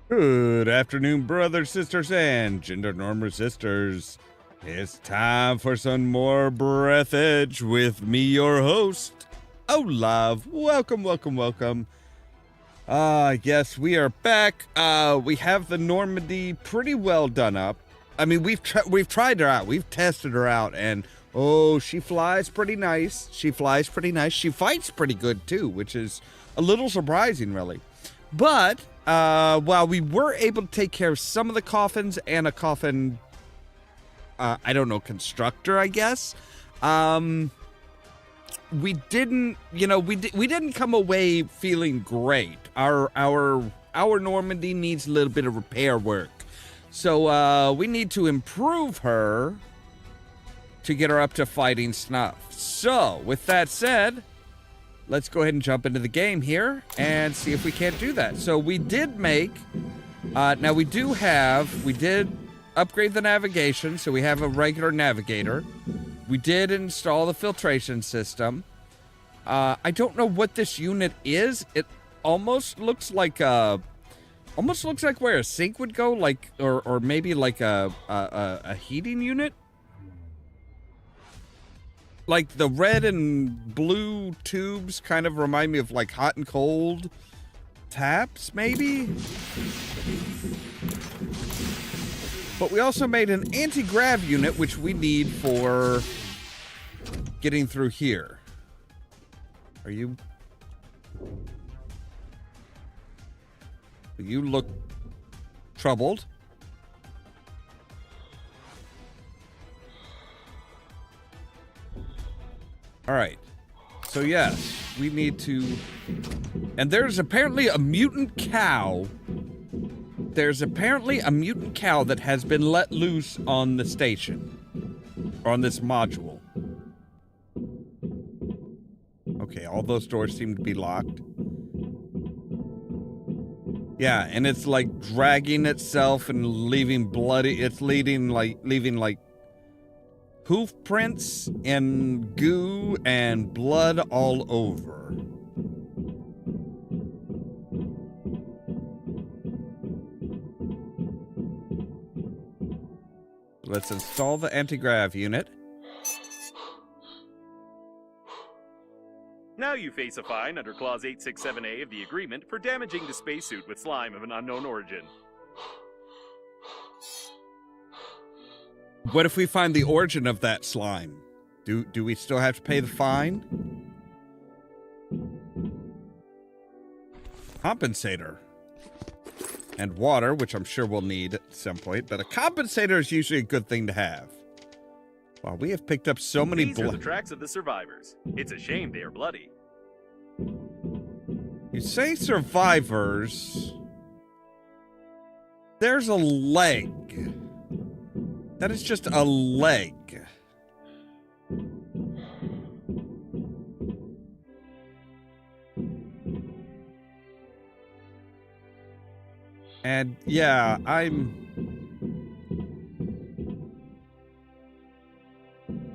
Good afternoon, brothers, sisters, and gender norm resistors. It's time for some more Breathedge with me, your host, Ollamh. Welcome, welcome, welcome. Yes, we are back. We have the Normandy pretty well done up. I mean, we've tried her out. We've tested her out, and oh, she flies pretty nice. She flies pretty nice. She fights pretty good too, which is a little surprising, really. But while we were able to take care of some of the coffins and a coffin, I don't know, constructor, I guess. We didn't, we didn't come away feeling great. Our Normandy needs a little bit of repair work, so we need to improve her to get her up to fighting snuff. So, with that said, let's go ahead and jump into the game here and see if we can't do that. So we did make, now we did upgrade the navigation, so we have a regular navigator. We did install the filtration system. I don't know what this unit is. It almost looks like where a sink would go, like, or maybe like a heating unit. Like, the red and blue tubes kind of remind me of, like, hot and cold taps, maybe? But we also made an anti-grav unit, which we need for getting through here. You look troubled. All right, so yes, we need to, and there's apparently a mutant cow. There's apparently a mutant cow that has been let loose on the station, or on this module. Okay, all those doors seem to be locked. Yeah, and it's like dragging itself and leaving bloody, it's leaving like hoof prints and goo and blood all over. Let's install the anti-grav unit. Now you face a fine under Clause 867A of the agreement for damaging the spacesuit with slime of an unknown origin. What if we find the origin of that slime? Do we still have to pay the fine? Compensator. And water, which I'm sure we'll need at some point, but a compensator is usually a good thing to have. Wow, we have picked up so many These are the tracks of the survivors. It's a shame they are bloody. You say survivors. There's a leg. That is just a leg. And yeah,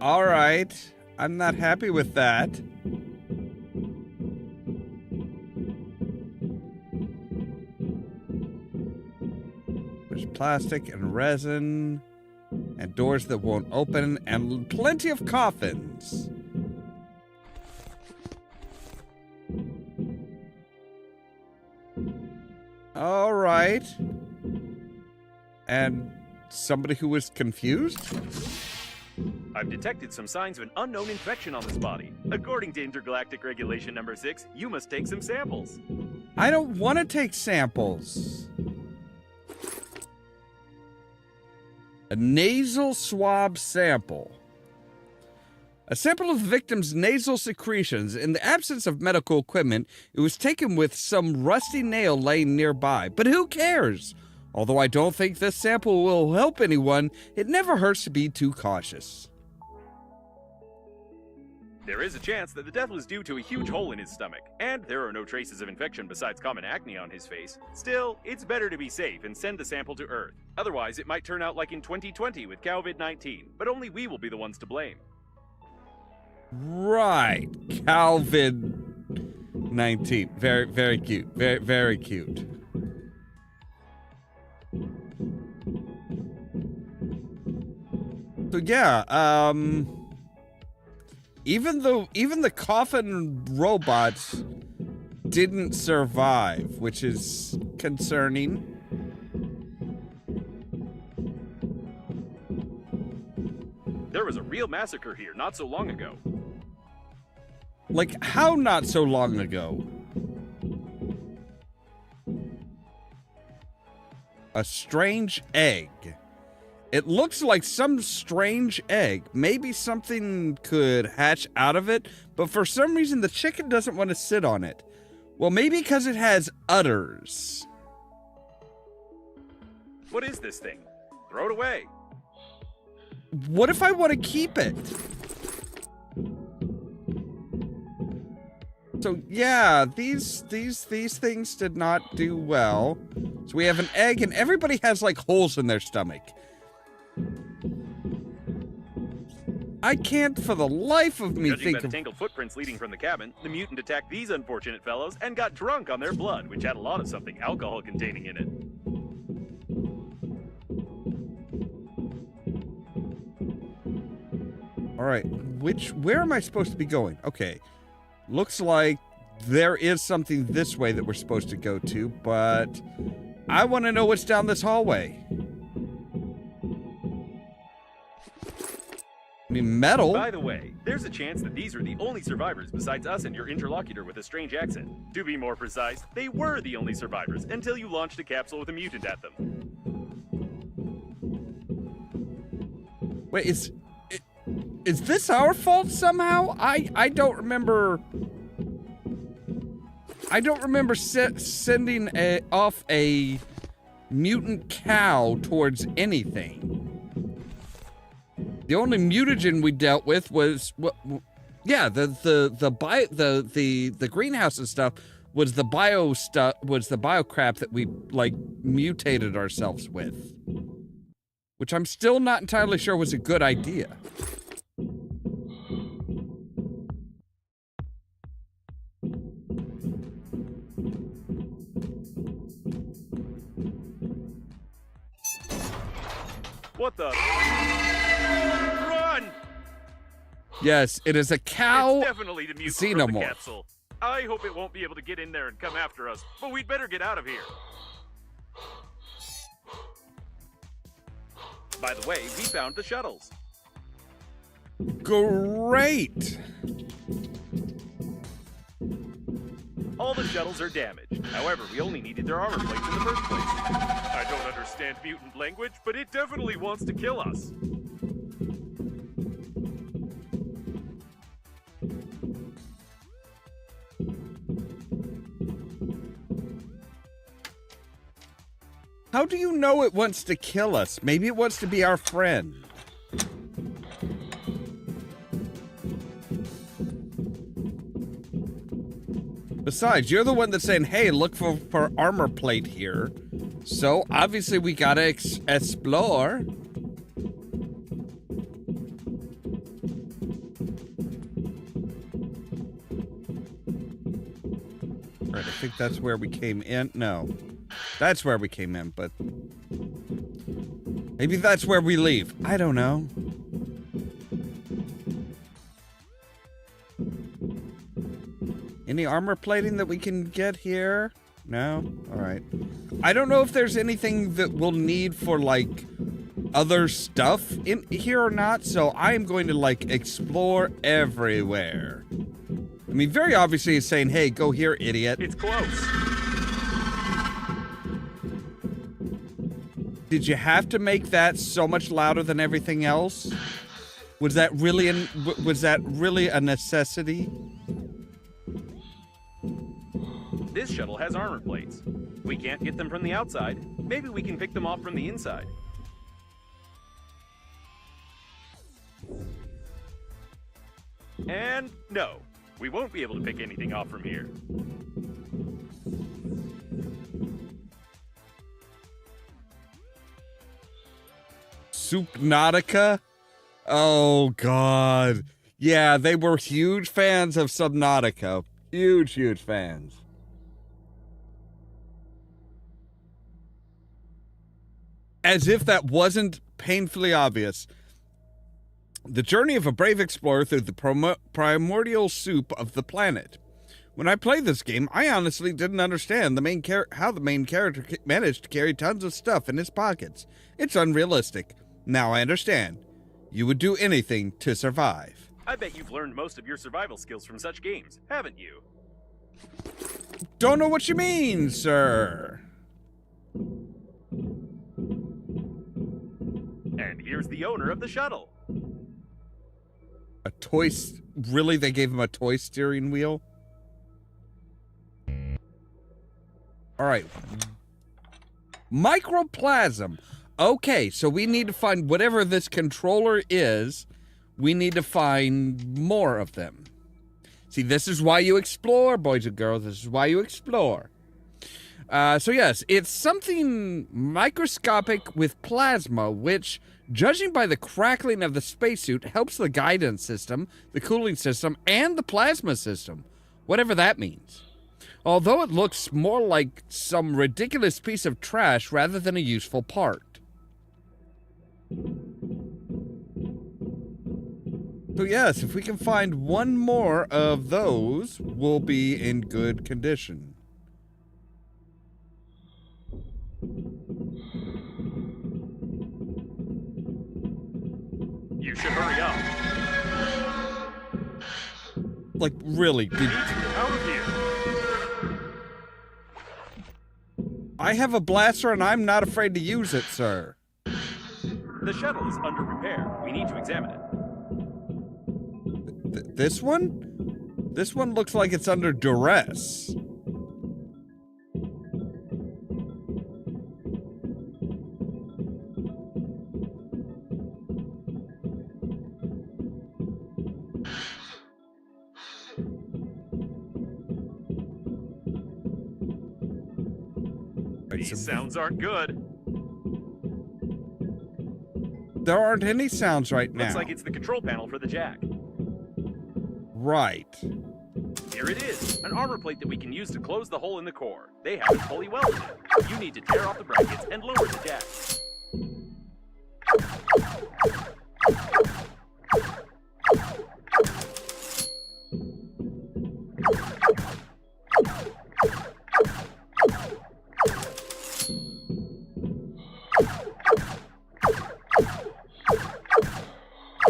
all right. I'm not happy with that. There's plastic and resin and doors that won't open and plenty of coffins. All right. And somebody who was confused? I've detected some signs of an unknown infection on this body. According to Intergalactic Regulation Number 6, you must take some samples. I don't want to take samples. A nasal swab sample. A sample of the victim's nasal secretions. In the absence of medical equipment, it was taken with some rusty nail laying nearby. But who cares? Although I don't think this sample will help anyone, it never hurts to be too cautious. There is a chance that the death was due to a huge hole in his stomach, and there are no traces of infection besides common acne on his face. Still, it's better to be safe and send the sample to Earth. Otherwise, it might turn out like in 2020 with COVID-19, but only we will be the ones to blame. Right, Calvin 19. Very, very cute. Very, very cute. So yeah, even the coffin robots didn't survive, which is concerning. There was a real massacre here not so long ago. Like, how not so long ago? A strange egg. It looks like some strange egg. Maybe something could hatch out of it, but for some reason the chicken doesn't want to sit on it. Well, maybe because it has udders. What is this thing? Throw it away. What if I want to keep it? So yeah, these things did not do well. So we have an egg, and everybody has like holes in their stomach. I can't for the life of me Judging think by the of... tangled footprints leading from the cabin, the mutant attacked these unfortunate fellows and got drunk on their blood, which had a lot of something alcohol containing in it. All right, where am I supposed to be going? Okay, looks like there is something this way that we're supposed to go to, but I want to know what's down this hallway. I mean, metal. By the way, there's a chance that these are the only survivors besides us and your interlocutor with a strange accent. To be more precise, they were the only survivors until you launched a capsule with a mutant at them. Wait, is this our fault somehow? I don't remember. I don't remember sending off a mutant cow towards anything. The only mutagen we dealt with was the greenhouse and stuff was the bio crap that we like mutated ourselves with, which I'm still not entirely sure was a good idea. What the? Run! Yes, it is a cow. It's definitely the mutant from the capsule. I hope it won't be able to get in there and come after us, but we'd better get out of here. By the way, we found the shuttles. Great. All the shuttles are damaged. However, we only needed their armor plates in the first place. I don't understand mutant language, but it definitely wants to kill us. How do you know it wants to kill us? Maybe it wants to be our friend. Besides, you're the one that's saying, hey, look for armor plate here. So, obviously, we gotta explore. Right, I think that's where we came in. No, that's where we came in, but maybe that's where we leave. I don't know. Any armor plating that we can get here? No? Alright. I don't know if there's anything that we'll need for, like, other stuff in here or not, so I am going to, like, explore everywhere. I mean, very obviously it's saying, hey, go here, idiot. It's close. Did you have to make that so much louder than everything else? Was that really a necessity? This shuttle has armor plates. We can't get them from the outside. Maybe we can pick them off from the inside. And no, we won't be able to pick anything off from here. Subnautica? Oh, God. Yeah, they were huge fans of Subnautica. Huge, huge fans. As if that wasn't painfully obvious. The journey of a brave explorer through the primordial soup of the planet. When I played this game, I honestly didn't understand how the main character managed to carry tons of stuff in his pockets. It's unrealistic. Now I understand. You would do anything to survive. I bet you've learned most of your survival skills from such games, haven't you? Don't know what you mean, sir. And here's the owner of the shuttle. A toy... Really? They gave him a toy steering wheel? Alright. Microplasm. Okay, so we need to find whatever this controller is. We need to find more of them. See, this is why you explore, boys and girls. This is why you explore. So yes, it's something microscopic with plasma, which, judging by the crackling of the spacesuit, helps the guidance system, the cooling system, and the plasma system. Whatever that means. Although it looks more like some ridiculous piece of trash rather than a useful part. So yes, if we can find one more of those, we'll be in good condition. You should hurry up. Like, really, dude. Out of here. I have a blaster and I'm not afraid to use it, sir. The shuttle is under repair. We need to examine it. This one? This one looks like it's under duress. These sounds aren't good. There aren't any sounds right now. Looks like it's the control panel for the jack. Right. Here it is, an armor plate that we can use to close the hole in the core. They haven't fully welded it. You need to tear off the brackets and lower the jack.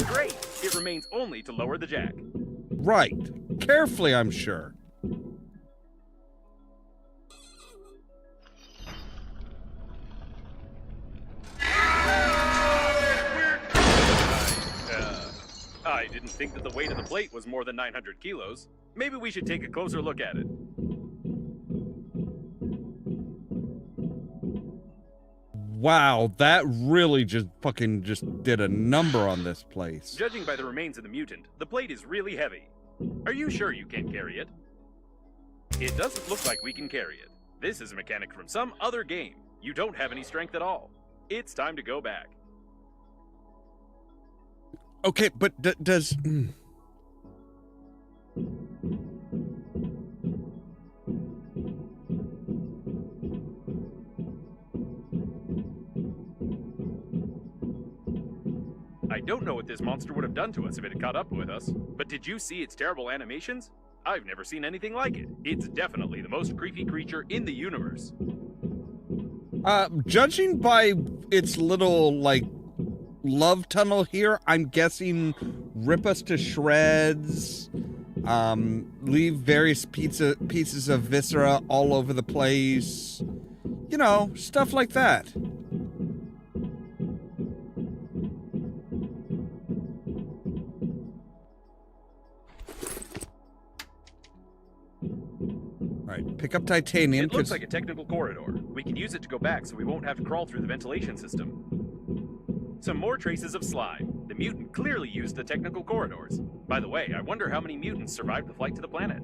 Great! It remains only to lower the jack. Right. Carefully, I'm sure. I didn't think that the weight of the plate was more than 900 kilos. Maybe we should take a closer look at it. Wow, that really just did a number on this place. Judging by the remains of the mutant, the plate is really heavy. Are you sure you can't carry it? It doesn't look like we can carry it. This is a mechanic from some other game. You don't have any strength at all. It's time to go back. Okay, but does... I don't know what this monster would have done to us if it had caught up with us, but did you see its terrible animations? I've never seen anything like it. It's definitely the most creepy creature in the universe. Judging by its little, like, love tunnel here, I'm guessing rip us to shreds, leave various pieces of viscera all over the place, you know, stuff like that. Alright, pick up titanium. It looks like a technical corridor. We can use it to go back so we won't have to crawl through the ventilation system. Some more traces of slime. The mutant clearly used the technical corridors. By the way, I wonder how many mutants survived the flight to the planet.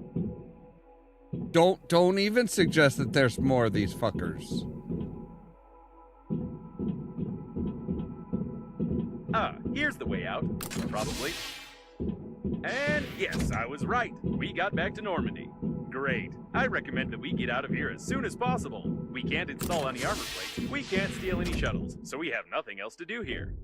Don't even suggest that there's more of these fuckers. Ah, here's the way out. Probably. And yes, I was right. We got back to Normandy. Great. I recommend that we get out of here as soon as possible. We can't install any armor plates. We can't steal any shuttles, so we have nothing else to do here.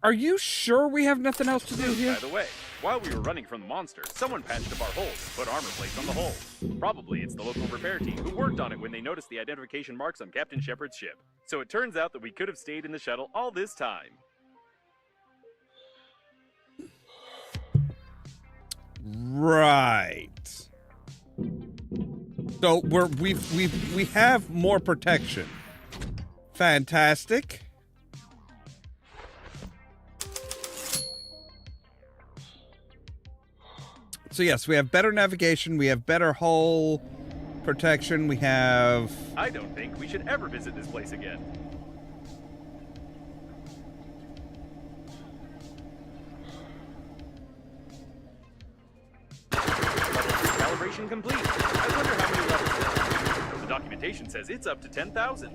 Are you sure we have nothing else to do here? By the way, while we were running from the monster, someone patched up our holes and put armor plates on the holes. Probably it's the local repair team who worked on it when they noticed the identification marks on Captain Shepard's ship. So it turns out that we could have stayed in the shuttle all this time. Right. So we have more protection. Fantastic. So yes, we have better navigation, we have better hull protection, we have... I don't think we should ever visit this place again. Calibration complete. I wonder how many levels there are. The documentation says it's up to 10,000.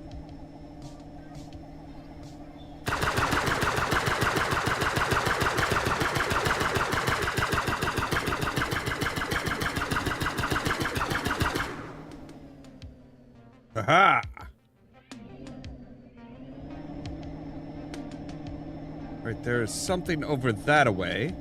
Aha! Right, there is something over that away.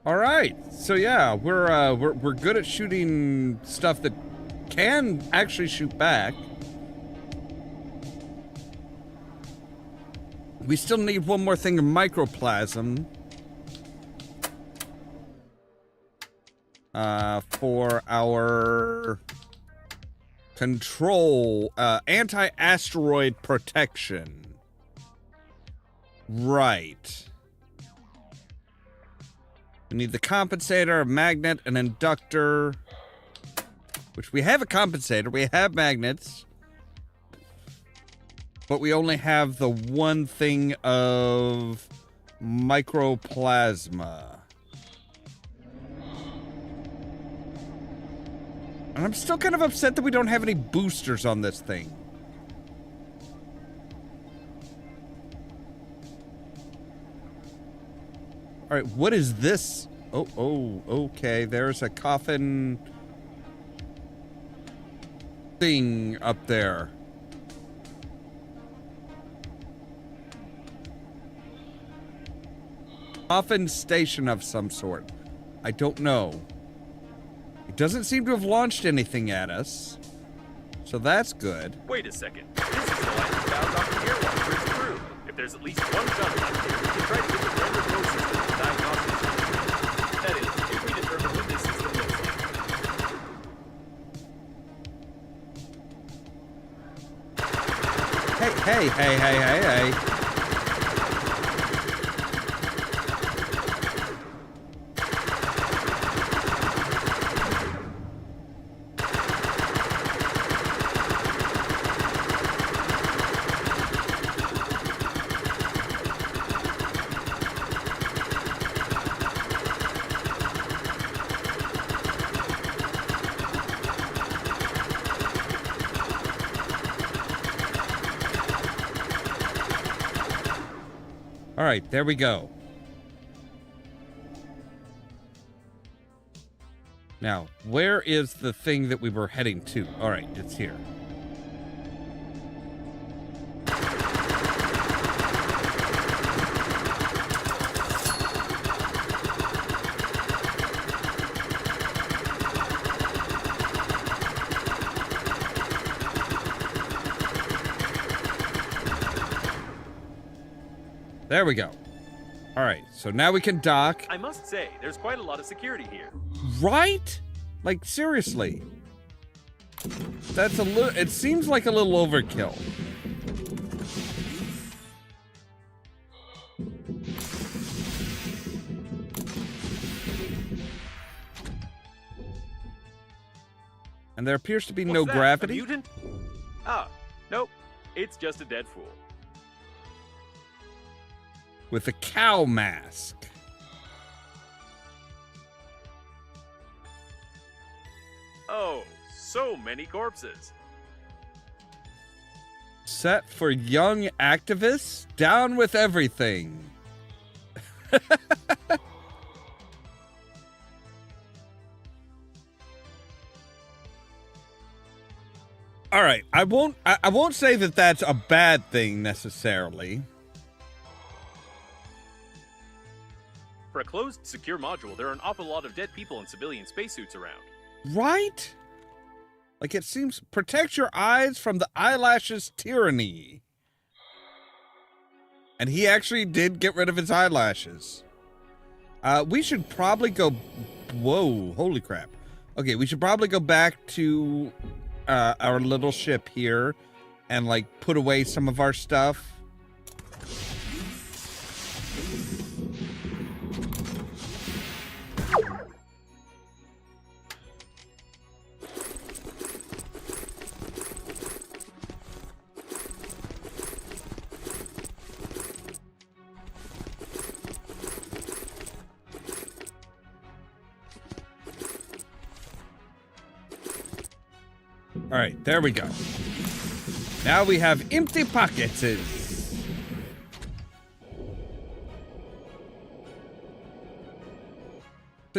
All right, so yeah, we're good at shooting stuff that can actually shoot back. We still need one more thing of microplasm. For our control, anti-asteroid protection. Right. We need the compensator, a magnet, an inductor. Which we have a compensator, we have magnets. But we only have the one thing of microplasma. And I'm still kind of upset that we don't have any boosters on this thing. All right, what is this? Oh, okay. There's a coffin thing up there. Coffin station of some sort. I don't know. It doesn't seem to have launched anything at us. So that's good. Wait a second. This is the line of bound off the airlock for its crew. If there's at least one shuttle left here, we can try to get the render code system to diagnostics. That is, if we determine what this system looks like. Hey. All right, there we go. Now, where is the thing that we were heading to? All right, it's here. There we go. All right, so now we can dock. I must say, there's quite a lot of security here. Right? Like, seriously. That's a little... It seems like a little overkill. And there appears to be no gravity. A mutant? Ah, nope. It's just a dead fool. With a cow mask. Oh, so many corpses. set for young activists? Down with everything. All right, I won't say that that's a bad thing necessarily. For a closed, secure module, there are an awful lot of dead people in civilian spacesuits around. Right? Like, it seems, protect your eyes from the eyelashes tyranny. And he actually did get rid of his eyelashes. We should probably go... Whoa, holy crap. Okay, we should probably go back to our little ship here and, like, put away some of our stuff. All right, there we go. Now we have empty pockets. So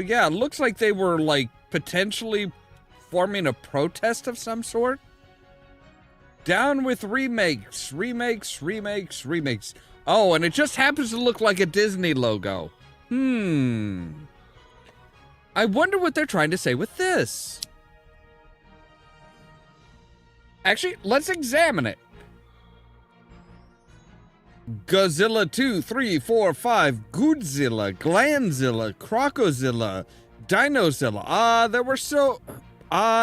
yeah, it looks like they were like potentially forming a protest of some sort. Down with remakes, remakes, remakes, remakes. Oh, and it just happens to look like a Disney logo. I wonder what they're trying to say with this. Actually, let's examine it. Godzilla 2, 3, 4, 5, Goodzilla, Glandzilla, Crocozilla, Dinozilla.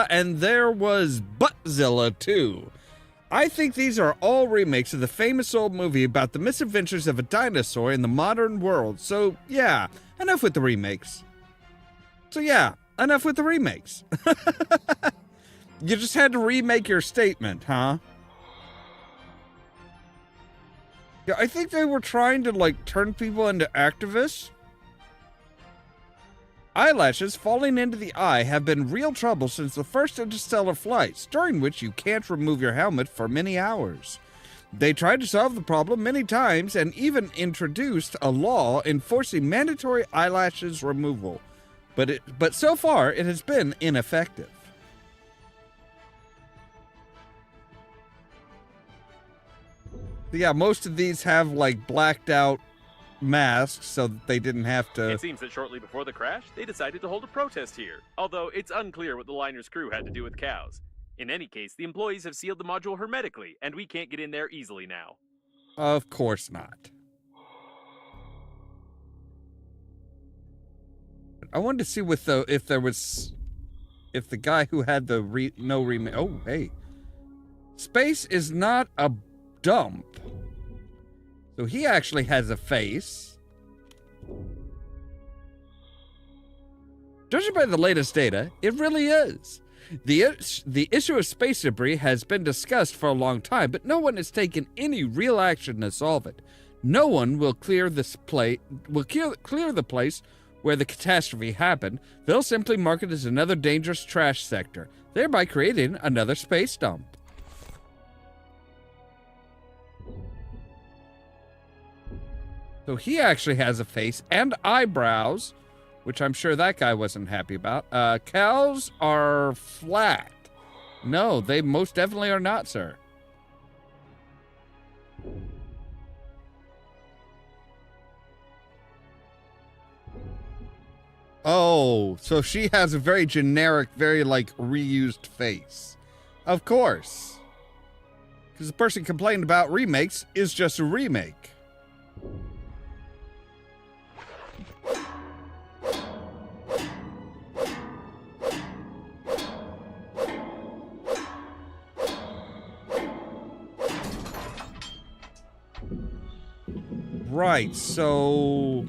And there was Buttzilla too. I think these are all remakes of the famous old movie about the misadventures of a dinosaur in the modern world. So, yeah, enough with the remakes. You just had to remake your statement, huh? Yeah, I think they were trying to, like, turn people into activists. Eyelashes falling into the eye have been real trouble since the first interstellar flights, during which you can't remove your helmet for many hours. They tried to solve the problem many times and even introduced a law enforcing mandatory eyelashes removal. But so far, it has been ineffective. Yeah, most of these have, like, blacked out masks so that they didn't have to... It seems that shortly before the crash, they decided to hold a protest here, although it's unclear what the liner's crew had to do with cows. In any case, the employees have sealed the module hermetically, and we can't get in there easily now. Of course not. I wanted to see if the guy who had the no remake... Oh, hey. Space is not a dump. So he actually has a face. Judging by the latest data, it really is. The issue of space debris has been discussed for a long time, but no one has taken any real action to solve it. No one will clear the place where the catastrophe happened. They'll simply mark it as another dangerous trash sector, thereby creating another space dump. So he actually has a face and eyebrows, which I'm sure that guy wasn't happy about. Cows are flat. No, they most definitely are not, sir. Oh, so she has a very generic, very, like, reused face. Of course. Because the person complaining about remakes is just a remake. Right, so...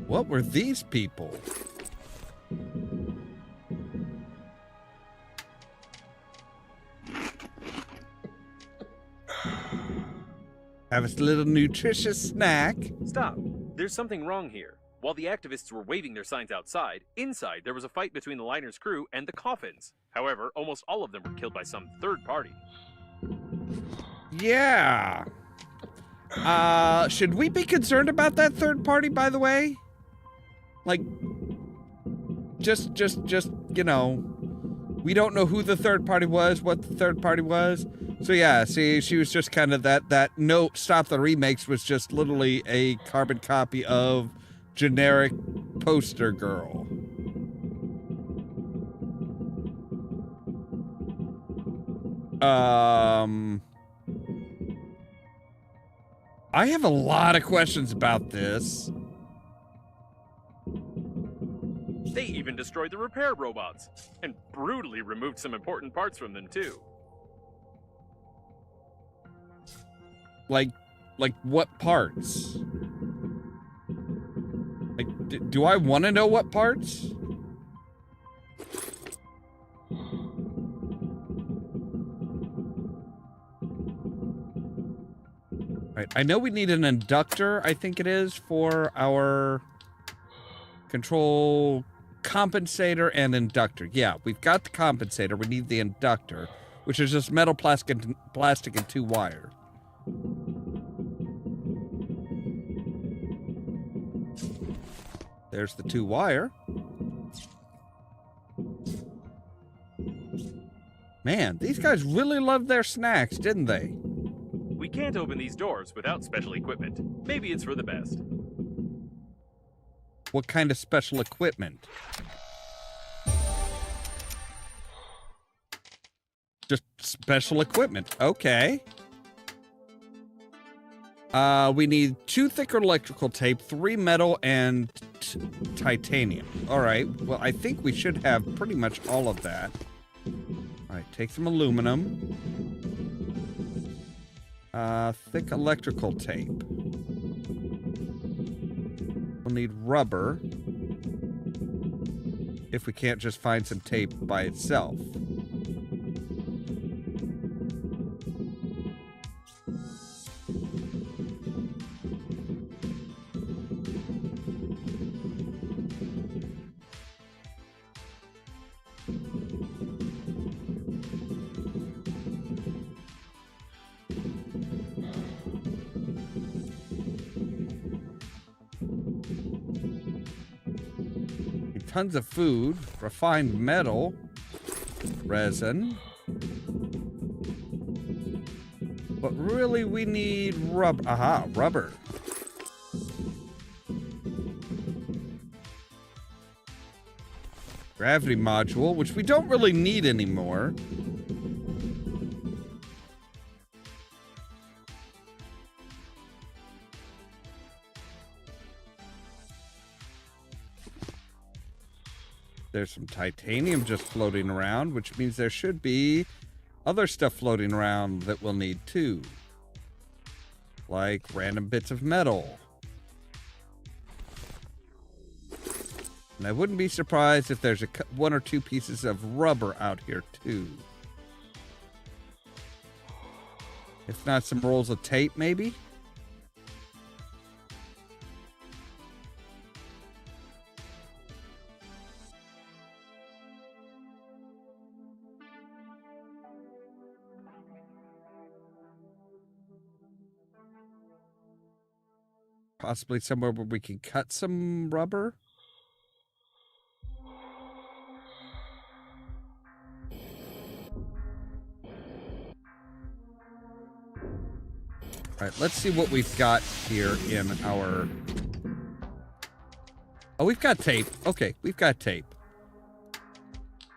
What were these people? Have a little nutritious snack. Stop. There's something wrong here. While the activists were waving their signs outside, inside there was a fight between the liner's crew and the coffins. However, almost all of them were killed by some third party. Yeah. Should we be concerned about that third party, by the way? Like, just, you know, we don't know who the third party was, what the third party was. So yeah, see, she was just kind of that note, stop the remakes was just literally a carbon copy of generic poster girl. I have a lot of questions about this. They even destroyed the repair robots, and brutally removed some important parts from them too. Like what parts? Like, do I want to know what parts? Right, I know we need an inductor, I think it is, for our control compensator and inductor. Yeah, we've got the compensator. We need the inductor, which is just metal, plastic, and 2 wire. There's the 2 wire. Man, these guys really loved their snacks, didn't they? We can't open these doors without special equipment. Maybe it's for the best. What kind of special equipment? Just special equipment. Okay. We need 2 thicker electrical tape, 3 metal, and titanium. All right. Well, I think we should have pretty much all of that. All right. Take some aluminum. Thick electrical tape. We'll need rubber. If we can't just find some tape by itself. Tons of food, refined metal, resin. But really we need rubber. Aha, rubber. Gravity module, which we don't really need anymore. There's some titanium just floating around, which means there should be other stuff floating around that we'll need too. Like random bits of metal. And I wouldn't be surprised if there's 1 or 2 pieces of rubber out here too. If not, some rolls of tape maybe? Possibly somewhere where we can cut some rubber. All right, let's see what we've got here in our... Oh, we've got tape. Okay, we've got tape.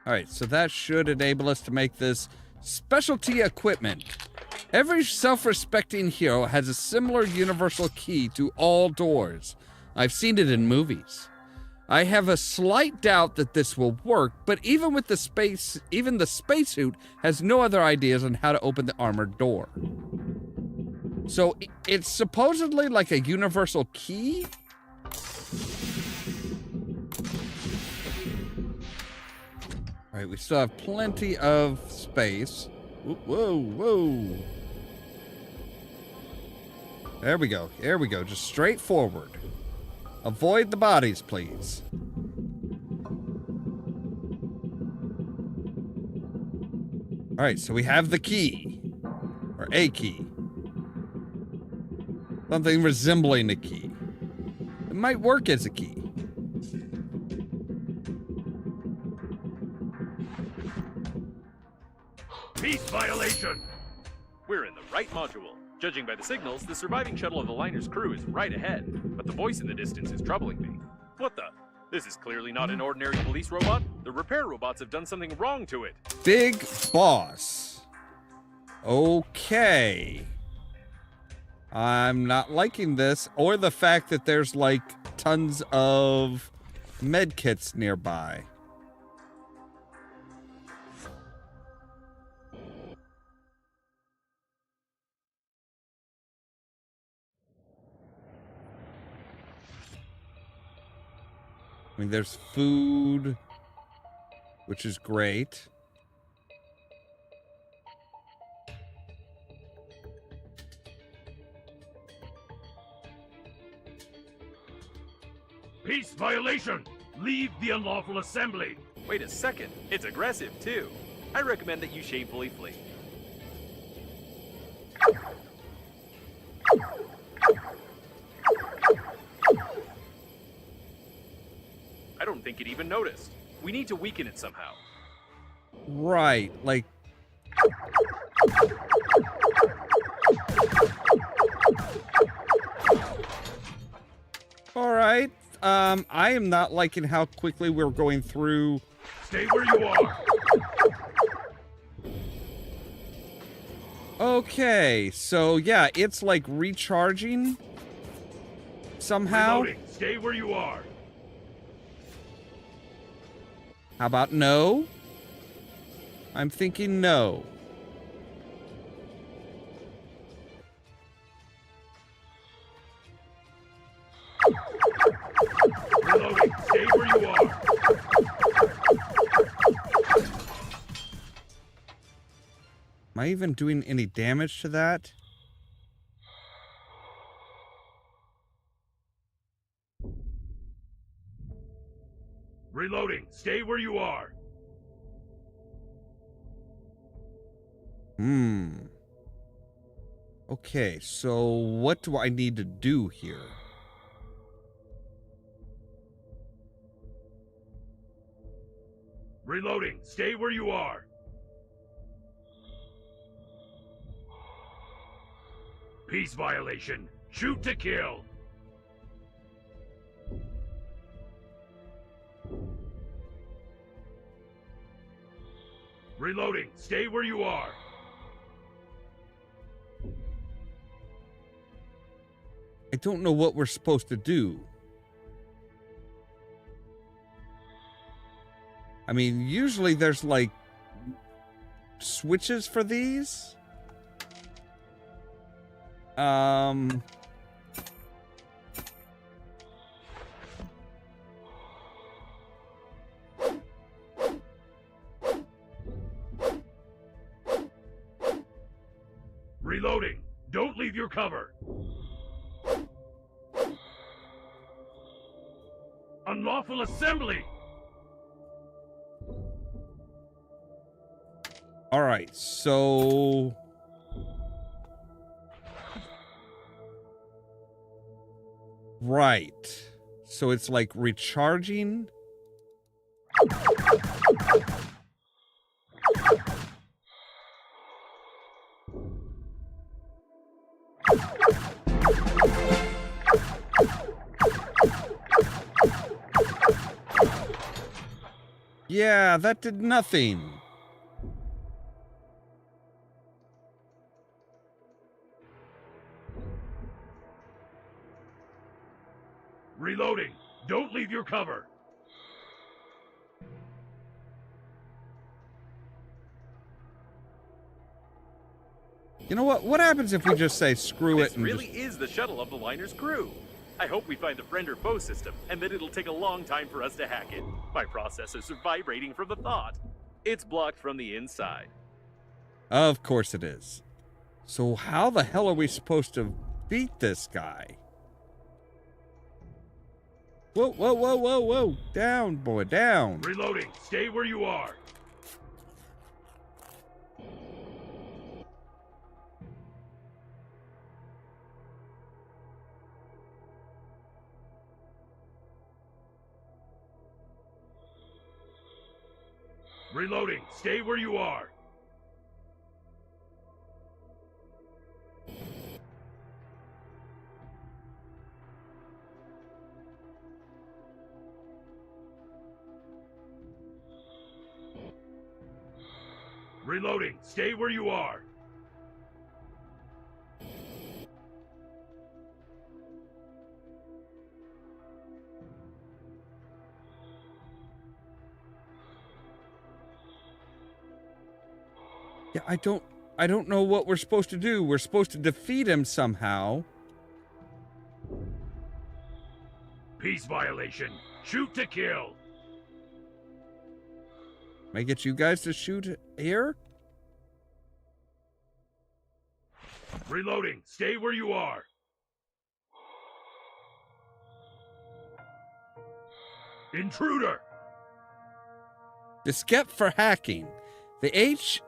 All right, so that should enable us to make this specialty equipment. Every self-respecting hero has a similar universal key to all doors. I've seen it in movies. I have a slight doubt that this will work, but even the spacesuit has no other ideas on how to open the armored door. So it's supposedly like a universal key? All right, we still have plenty of space. Whoa, whoa. There we go. Here we go. Just straight forward. Avoid the bodies, please. All right, so we have the key. Or a key. Something resembling a key. It might work as a key. Peace violation! We're in the right module. Judging by the signals, the surviving shuttle of the liner's crew is right ahead, but the voice in the distance is troubling me. What the? This is clearly not an ordinary police robot. The repair robots have done something wrong to it. Big boss. Okay. I'm not liking this, or the fact that there's like tons of med kits nearby. I mean, there's food, which is great. Peace violation! Leave the unlawful assembly! Wait a second, it's aggressive too. I recommend that you shamefully flee. I don't think it even noticed. We need to weaken it somehow. Right, like... All right. I am not liking how quickly we're going through. Stay where you are! Okay, so yeah, it's like recharging somehow. Reloading. Stay where you are! How about no? I'm thinking no. Reloading. Stay where you are! Am I even doing any damage to that? Reloading. Stay where you are! Okay, so what do I need to do here? Reloading. Stay where you are! Peace violation. Shoot to kill! Reloading. Stay where you are! I don't know what we're supposed to do. I mean, usually there's like switches for these. Reloading. Don't leave your cover. Unlawful assembly! All right, so right. So it's like recharging. Yeah, that did nothing. Reloading. Don't leave your cover. You know what? What happens if we just say screw it This and really just... is the shuttle of the liner's crew. I hope we find the friend or foe system, and that it'll take a long time for us to hack it. My processors are vibrating from the thought. It's blocked from the inside. Of course it is. So how the hell are we supposed to beat this guy? Whoa, whoa, whoa, whoa, whoa. Down, boy, down. Reloading. Stay where you are. Reloading. Stay where you are. Reloading. Stay where you are. Yeah, I don't know what we're supposed to do. We're supposed to defeat him somehow. Peace violation. Shoot to kill. Can I get you guys to shoot here? Reloading. Stay where you are. Intruder. Diskette for hacking. The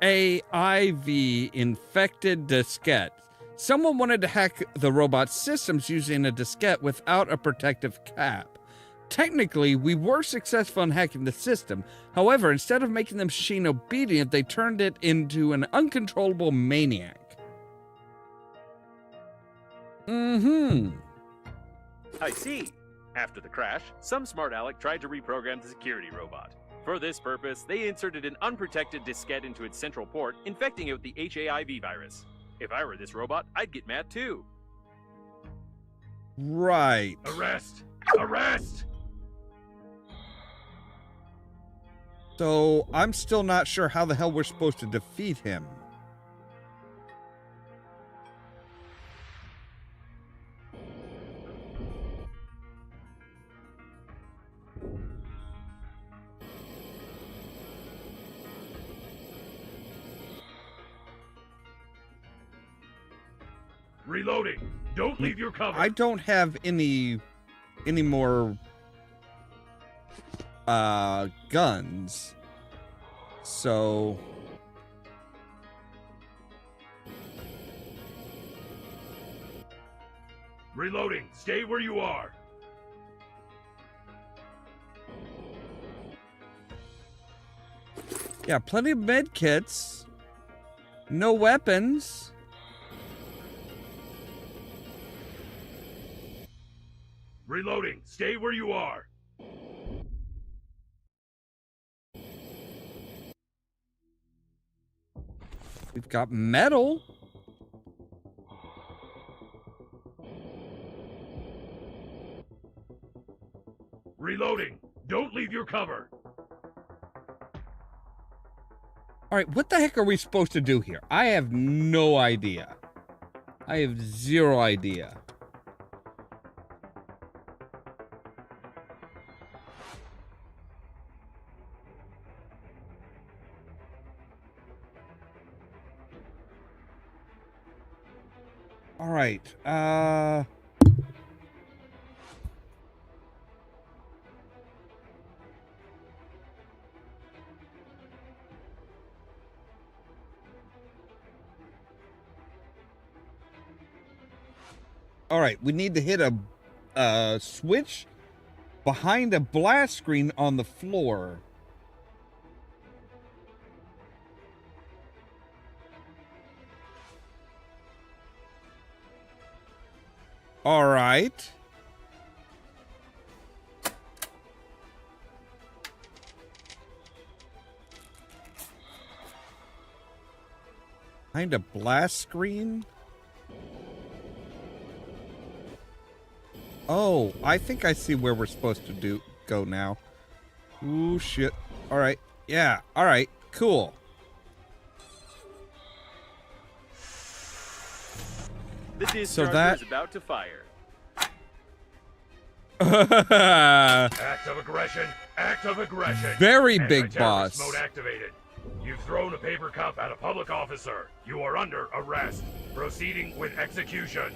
HAIV infected diskette. Someone wanted to hack the robot's systems using a diskette without a protective cap. Technically, we were successful in hacking the system. However, instead of making the machine obedient, they turned it into an uncontrollable maniac. I see. After the crash, some smart aleck tried to reprogram the security robot. For this purpose, they inserted an unprotected diskette into its central port, infecting it with the HAIV virus. If I were this robot, I'd get mad too. Right. Arrest! Arrest! So, I'm still not sure how the hell we're supposed to defeat him. Reloading. Don't leave your cover. I don't have any more guns. So Reloading. Stay where you are. yeah, plenty of med kits. No weapons. Reloading. Stay where you are. We've got metal. Reloading. Don't leave your cover. All right, what the heck are we supposed to do here? I have no idea. I have zero idea. All right. All right, we need to hit a switch behind a blast screen on the floor. All right. Behind a blast screen? Oh, I think I see where we're supposed to go now. Ooh, shit. All right. Yeah. All right. Cool. The discharger So that is about to fire. Act of aggression. Act of aggression. Very big Anti-terrorist boss. mode activated. You've thrown a paper cup at a public officer. You are under arrest. Proceeding with execution.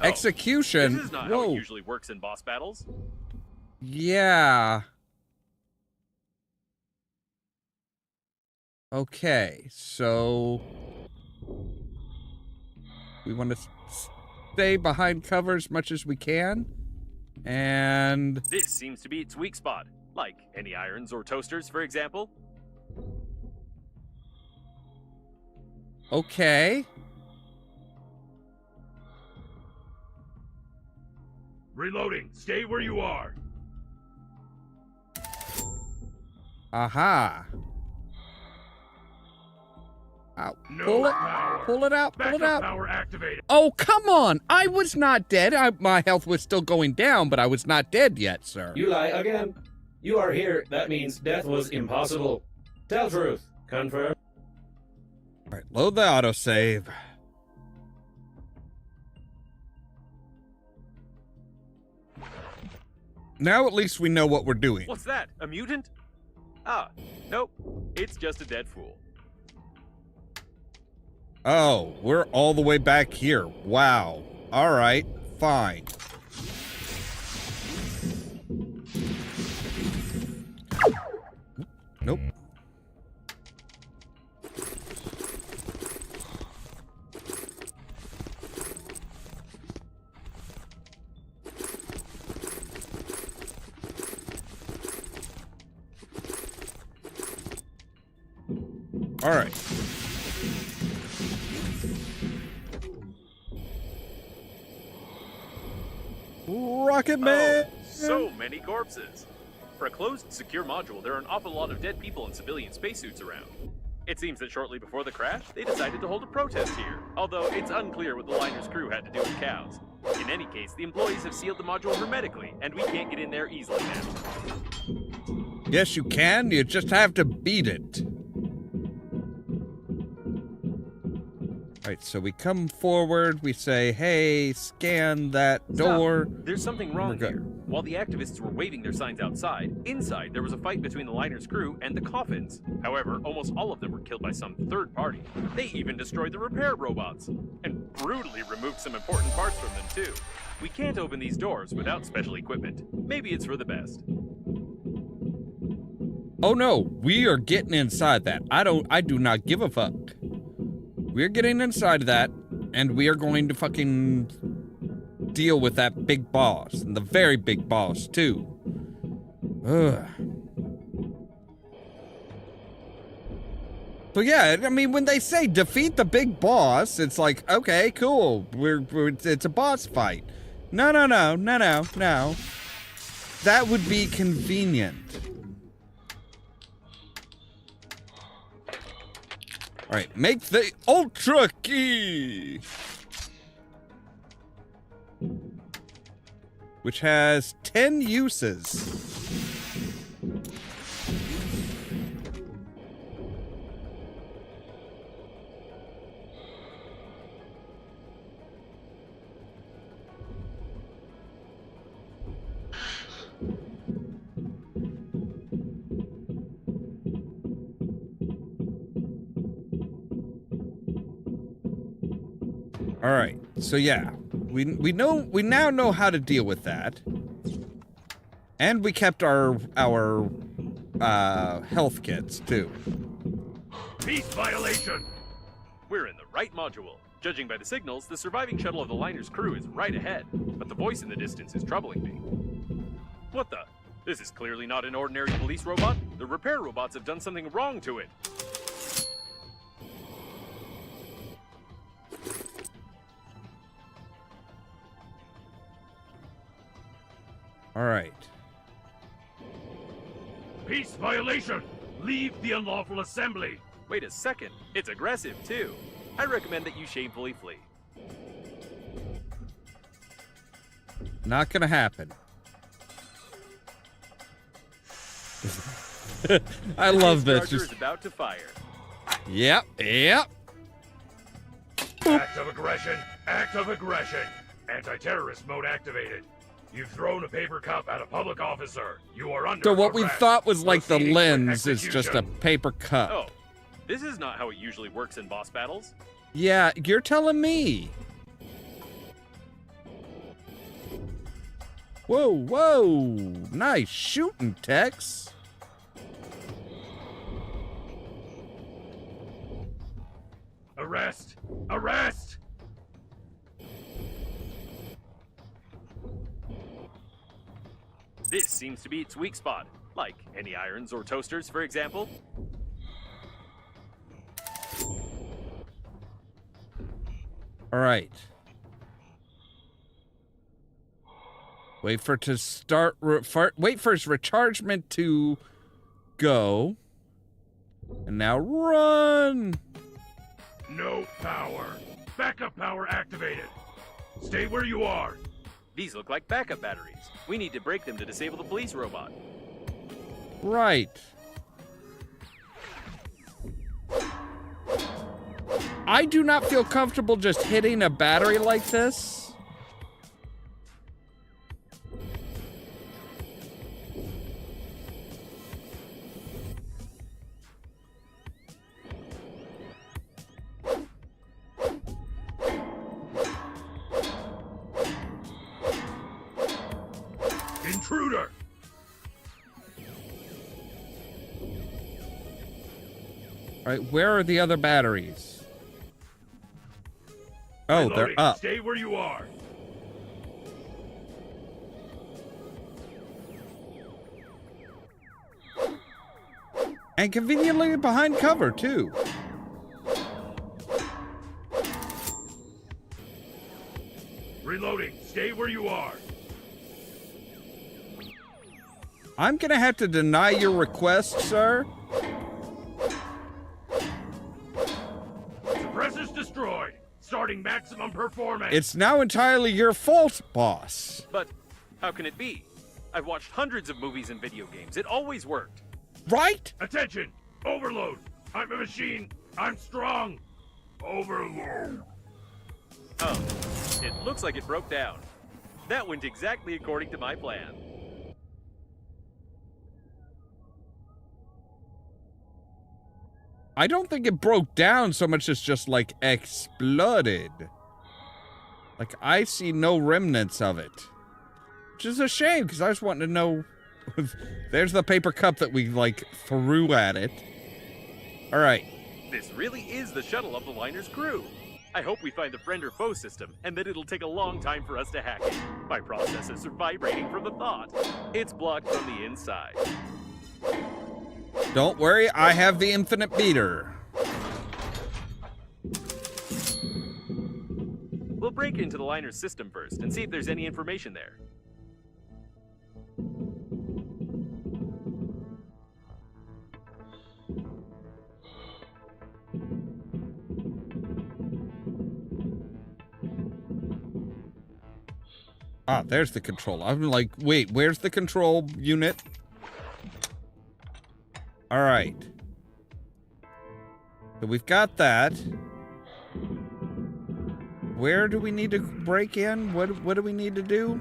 Execution. This is not how Whoa. it usually works in boss battles. Yeah. Okay, so we want to stay behind cover as much as we can. And This seems to be its weak spot. Like any irons or toasters, for example. Okay. Reloading. Stay where you are. Aha. Ow. No Pull it. power. Pull it out. Pull it Backup out. power activated. Oh, come on. I was not dead. My health was still going down, but I was not dead yet, sir. You lie again. You are here. That means death was impossible. Tell truth. Confirm. All right, load the autosave. Now at least we know what we're doing. What's that? A mutant? Ah, nope. It's just a dead fool. Oh, we're all the way back here. Wow. All right, fine. Nope. All right. Rocket Man! Oh, so many corpses. For a closed, secure module, there are an awful lot of dead people in civilian spacesuits around. It seems that shortly before the crash, they decided to hold a protest here, although it's unclear what the liner's crew had to do with cows. In any case, the employees have sealed the module hermetically, and we can't get in there easily now. Yes, you can. You just have to beat it. Right, so we come forward, we say, hey, scan that door. Stop. There's something wrong We're here. good. While the activists were waving their signs outside, inside there was a fight between the liner's crew and the coffins. However, almost all of them were killed by some third party. They even destroyed the repair robots, and brutally removed some important parts from them too. We can't open these doors without special equipment. Maybe it's for the best. Oh no, we are getting inside that. I do not give a fuck. We're getting inside of that, and we are going to fucking deal with that big boss, and the very big boss, too. Ugh. But yeah, I mean, when they say defeat the big boss, it's like, okay, cool. It's a boss fight. No. That would be convenient. All right, make the Ultra Key, which has 10 uses. All right, so yeah, we now know how to deal with that, and we kept our health kits too. Peace violation. We're in the right module. Judging by the signals, the surviving shuttle of the liner's crew is right ahead, but the voice in the distance is troubling me. What the? This is clearly not an ordinary police robot. The repair robots have done something wrong to it. All right. Peace violation. Leave the unlawful assembly. Wait a second. It's aggressive, too. I recommend that you shamefully flee. Not gonna happen. I love this. Charger is about to fire. Yep. Act of aggression. Act of aggression. Anti-terrorist mode activated. You've thrown a paper cup at a public officer. You are under So what we arrest. thought was like the Proceeding with lens is just a execution. paper cup. Oh, this is not how it usually works in boss battles. Yeah, you're telling me. Whoa. Nice shooting, Tex. Arrest! Arrest! This seems to be its weak spot, like any irons or toasters, for example. All right. Wait for it to start. Wait for its rechargement to go. And now run. No power. Backup power activated. Stay where you are. These look like backup batteries. We need to break them to disable the police robot. Right. I do not feel comfortable just hitting a battery like this. Intruder! All right, where are the other batteries? Oh, Reloading. they're up. Stay where you are. And conveniently behind cover, too. Reloading. Stay where you are. I'm gonna have to deny your request, sir. Suppressors destroyed. Starting maximum performance. It's now entirely your fault, boss. But how can it be? I've watched hundreds of movies and video games. It always worked. Right? Attention! Overload! I'm a machine! I'm strong! Overload! Oh, it looks like it broke down. That went exactly according to my plan. I don't think it broke down so much as just, like, exploded. Like, I see no remnants of it. Which is a shame, because I was wanting to know... There's the paper cup that we, like, threw at it. All right. This really is the shuttle of the liner's crew. I hope we find the friend or foe system, and that it'll take a long time for us to hack it. My processors are vibrating from the thought. It's blocked from the inside. Don't worry, I have the infinite beater. We'll break into the liner's system first and see if there's any information there. Ah, there's the control. I'm like, wait, where's the control unit? All right. So we've got that. Where do we need to break in? What do we need to do?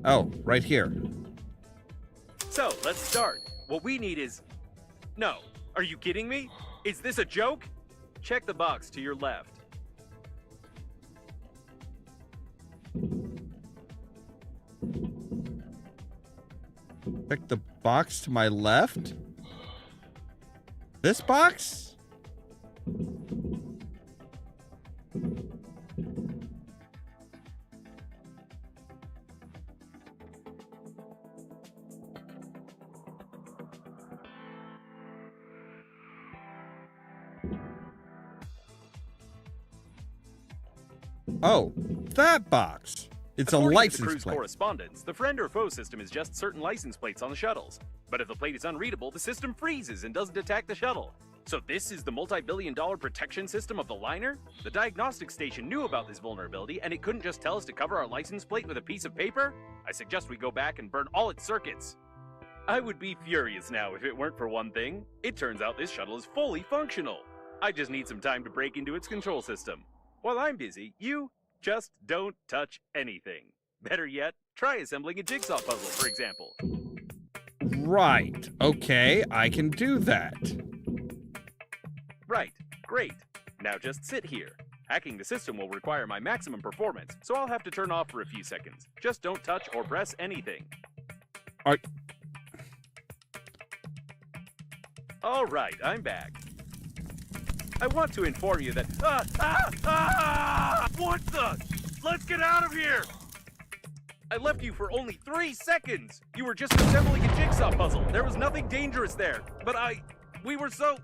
Oh, right here. So, let's start. What we need is... No. Are you kidding me? Is this a joke? Check the box to your left. Check the box to my left. This box? Oh, that box. It's According a to the license crew's plate. correspondence, the friend or foe system is just certain license plates on the shuttles. But if the plate is unreadable, the system freezes and doesn't attack the shuttle. So this is the multi-billion-dollar protection system of the liner? The diagnostic station knew about this vulnerability, and it couldn't just tell us to cover our license plate with a piece of paper? I suggest we go back and burn all its circuits. I would be furious now if it weren't for one thing. It turns out this shuttle is fully functional. I just need some time to break into its control system. While I'm busy, you just don't touch anything. Better yet, try assembling a jigsaw puzzle, for example. Right. Okay, I can do that. Right. Great. Now just sit here. Hacking the system will require my maximum performance, so I'll have to turn off for a few seconds. Just don't touch or press anything. All right, I'm back. I want to inform you that... What the? Let's get out of here! I left you for only 3 seconds! You were just assembling a jigsaw puzzle. There was nothing dangerous there. But we were so...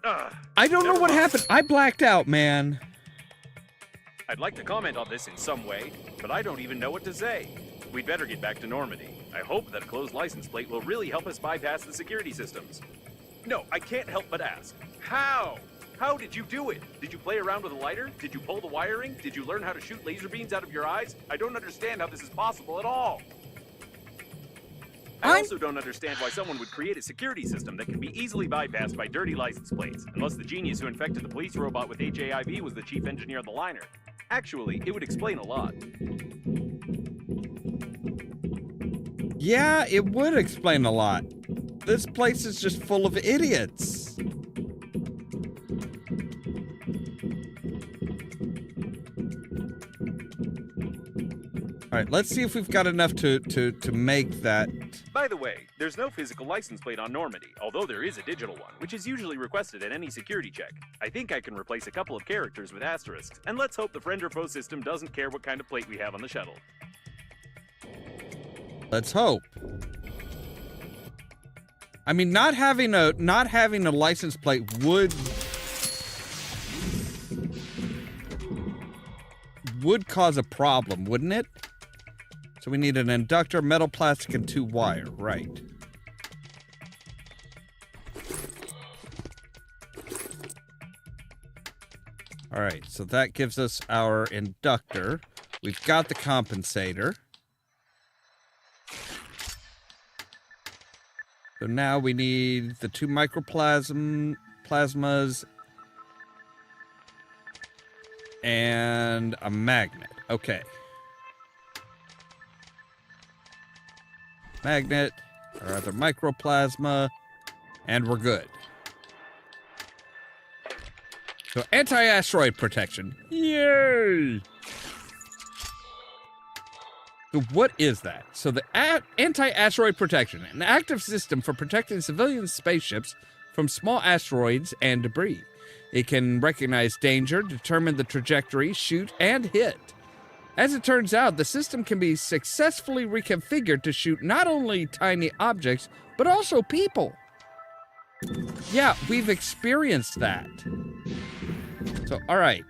I don't know Never what mind. happened. I blacked out, man. I'd like to comment on this in some way, but I don't even know what to say. We'd better get back to Normandy. I hope that a closed license plate will really help us bypass the security systems. No, I can't help but ask. How? How did you do it? Did you play around with a lighter? Did you pull the wiring? Did you learn how to shoot laser beams out of your eyes? I don't understand how this is possible at all. I also don't understand why someone would create a security system that can be easily bypassed by dirty license plates, unless the genius who infected the police robot with HAIV was the chief engineer of the liner. Actually, it would explain a lot. Yeah, it would explain a lot. This place is just full of idiots. All right, let's see if we've got enough to make that. By the way, there's no physical license plate on Normandy, although there is a digital one, which is usually requested at any security check. I think I can replace a couple of characters with asterisks, and let's hope the friend or foe system doesn't care what kind of plate we have on the shuttle. Let's hope. I mean, not having a license plate would cause a problem, wouldn't it? So we need an inductor, metal, plastic, and 2 wire, right? All right, so that gives us our inductor. We've got the compensator. So now we need the 2 plasmas and a magnet. Okay. Magnet, our other microplasma, and we're good. So anti-asteroid protection. Yay! So what is that? So the anti-asteroid protection, an active system for protecting civilian spaceships from small asteroids and debris. It can recognize danger, determine the trajectory, shoot, and hit. As it turns out, the system can be successfully reconfigured to shoot not only tiny objects, but also people. Yeah, we've experienced that. So, all right.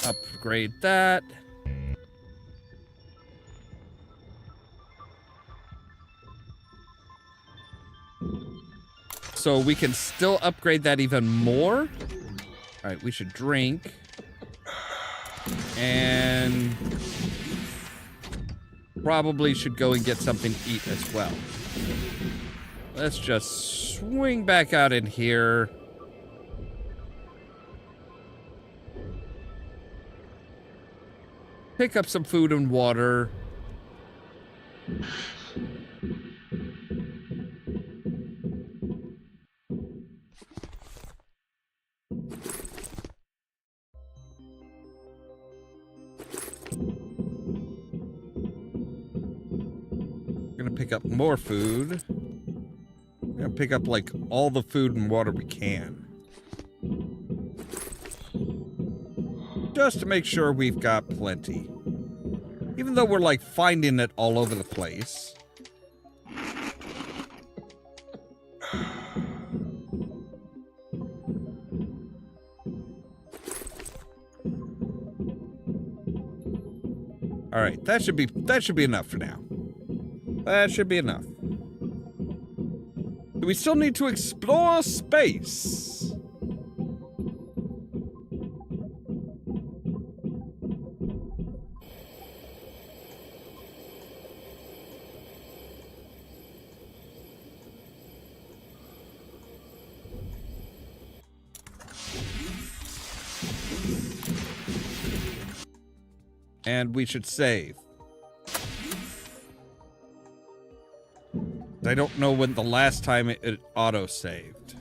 Upgrade that. So we can still upgrade that even more. All right, we should drink. And probably should go and get something to eat as well. Let's just swing back out in here. Pick up some food and water. Pick up more food. We're gonna pick up like all the food and water we can. Just to make sure we've got plenty. Even though we're like finding it all over the place. All right, that should be enough for now. That should be enough. We still need to explore space. And we should save. I don't know when the last time it auto-saved.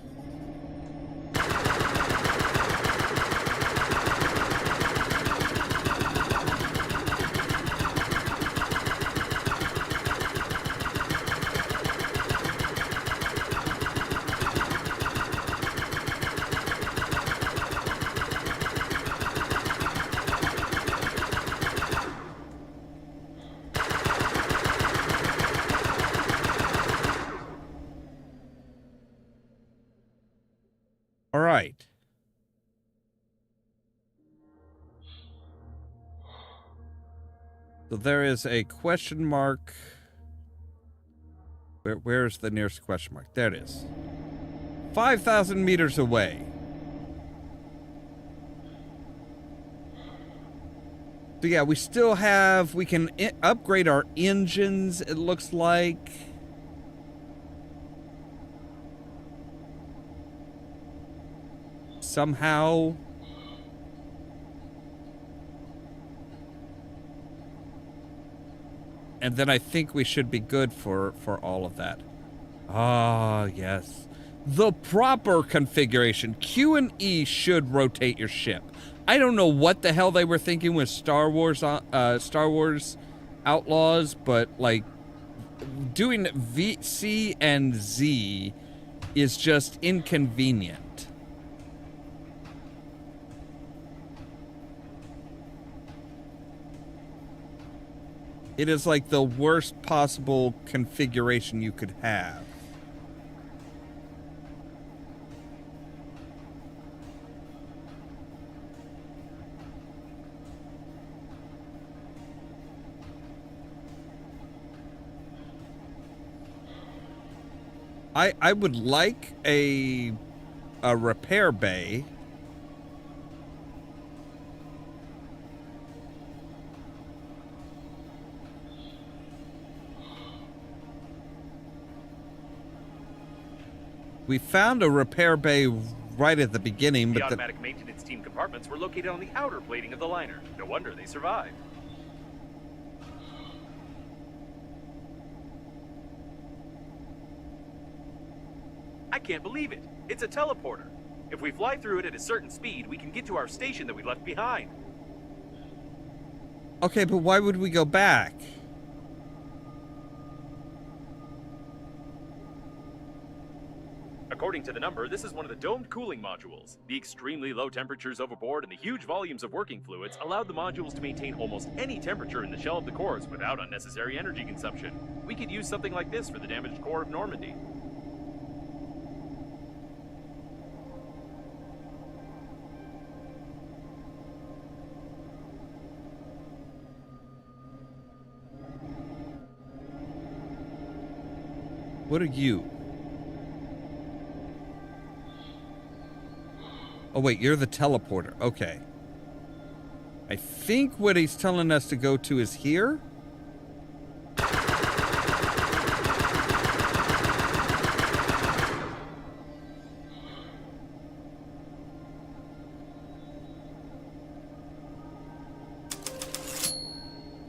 So there is a question mark. Where's the nearest question mark? There it is. 5,000 meters away. So yeah, we still have, we can upgrade our engines, it looks like. Somehow. And then I think we should be good for all of that. Ah, yes. The proper configuration. Q and E should rotate your ship. I don't know what the hell they were thinking with Star Wars Outlaws, but like doing V, C, and Z is just inconvenient. It is like the worst possible configuration you could have. I would like a repair bay. We found a repair bay right at the beginning, The but automatic maintenance team compartments were located on the outer plating of the liner. No wonder they survived. I can't believe it. It's a teleporter. If we fly through it at a certain speed, we can get to our station that we left behind. okay, but why would we go back? According to the number, this is one of the domed cooling modules. The extremely low temperatures overboard and the huge volumes of working fluids allowed the modules to maintain almost any temperature in the shell of the cores without unnecessary energy consumption. We could use something like this for the damaged core of Normandy. What are you? Oh wait, you're the teleporter. Okay. I think what he's telling us to go to is here?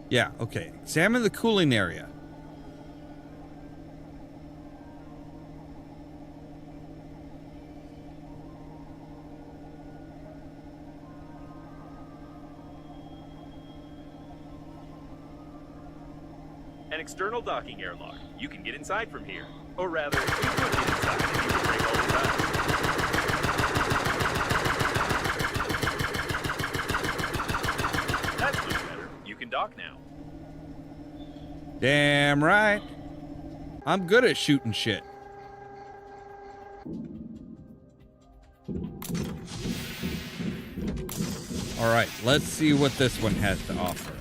Yeah, okay. Examine the cooling area. An external docking airlock. You can get inside from here. Or rather, you could get inside if you could break all this out. That's much better. You can dock now. Damn right. I'm good at shooting shit. All right, let's see what this one has to offer.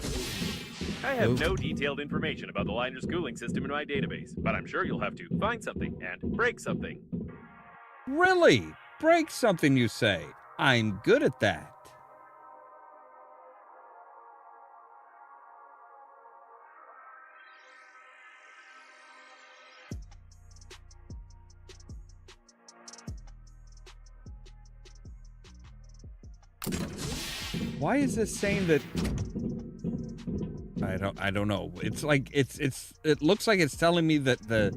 I have no detailed information about the liner's cooling system in my database, but I'm sure you'll have to find something and break something. Really? Break something, you say? I'm good at that. Why is this saying that? I don't know. It's like it looks like it's telling me that the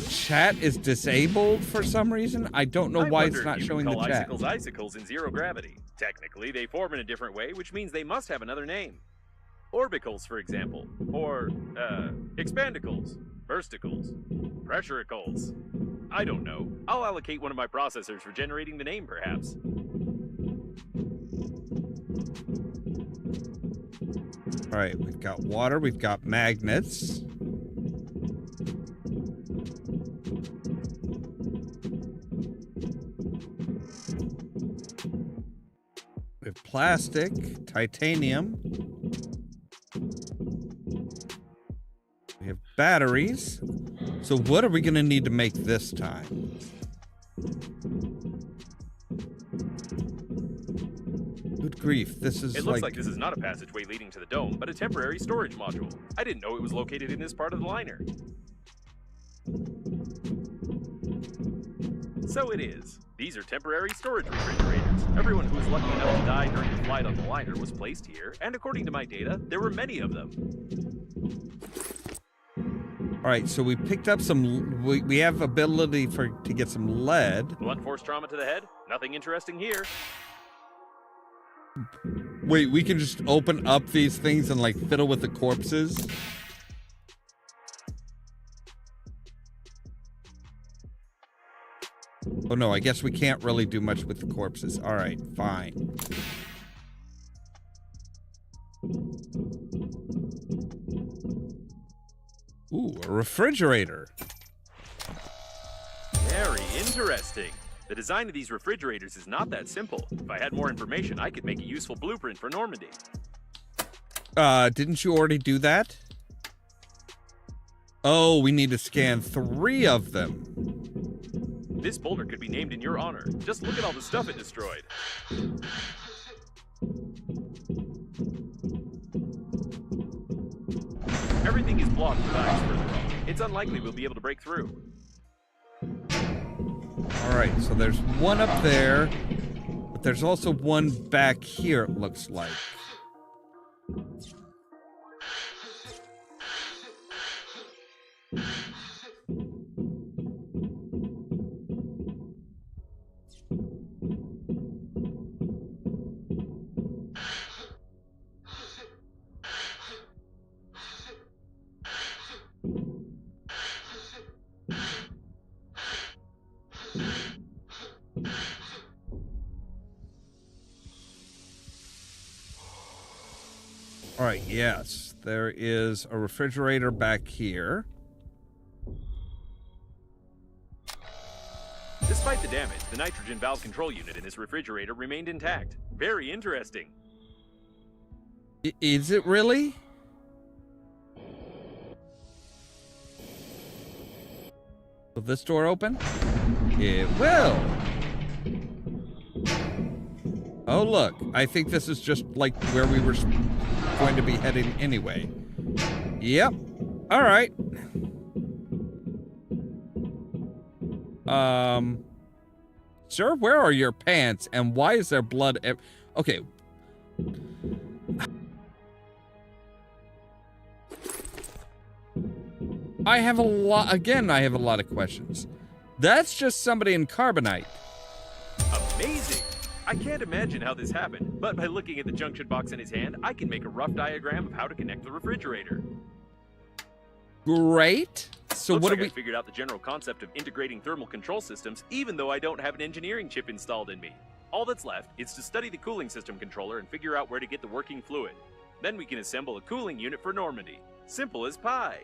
chat is disabled for some reason. I don't know why it's not showing the chat. Icicles in zero gravity. Technically, they form in a different way, which means they must have another name. Orbicles, for example, or expandicles, bursticles, pressuricles. I don't know. I'll allocate one of my processors for generating the name, perhaps. All right, we've got water, we've got magnets. We have plastic, titanium. We have batteries. So what are we going to need to make this time? Good grief, this is It looks like this is not a passageway leading to the dome, but a temporary storage module. I didn't know it was located in this part of the liner. So it is. These are temporary storage refrigerators. Everyone who was lucky enough to die during the flight on the liner was placed here, and according to my data, there were many of them. All right, so we picked up some. We have ability to get some lead. Blunt force trauma to the head? Nothing interesting here. Wait, we can just open up these things and like fiddle with the corpses? Oh no, I guess we can't really do much with the corpses. All right, fine. Ooh, a refrigerator. Very interesting. The design of these refrigerators is not that simple. If I had more information, I could make a useful blueprint for Normandy. Didn't you already do that? Oh, we need to scan 3 of them. This boulder could be named in your honor. Just look at all the stuff it destroyed. Everything is blocked with ice further on. It's unlikely we'll be able to break through. All right, so there's one up there, but there's also one back here, it looks like. All right, yes, there is a refrigerator back here. Despite the damage, the nitrogen valve control unit in this refrigerator remained intact. Very interesting. Is it really? Will this door open? It will. Oh, look. I think this is just like where we were going to be heading anyway. Yep. All right. Sir, where are your pants? And why is there blood? Okay. I have a lot of questions. That's just somebody in carbonite. Amazing! I can't imagine how this happened, but by looking at the junction box in his hand, I can make a rough diagram of how to connect the refrigerator. Great. So Looks what like do we... I figured out the general concept of integrating thermal control systems, even though I don't have an engineering chip installed in me. All that's left is to study the cooling system controller and figure out where to get the working fluid. Then we can assemble a cooling unit for Normandy. Simple as pie.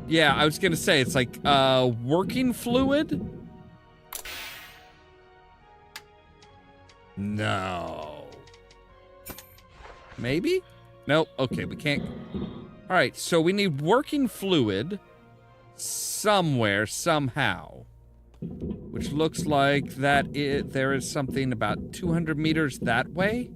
Yeah, I was gonna say, it's like, working fluid? No. Maybe? Nope. Okay, we can't. All right, so we need working fluid somewhere, somehow. Which looks like there is something about 200 meters that way.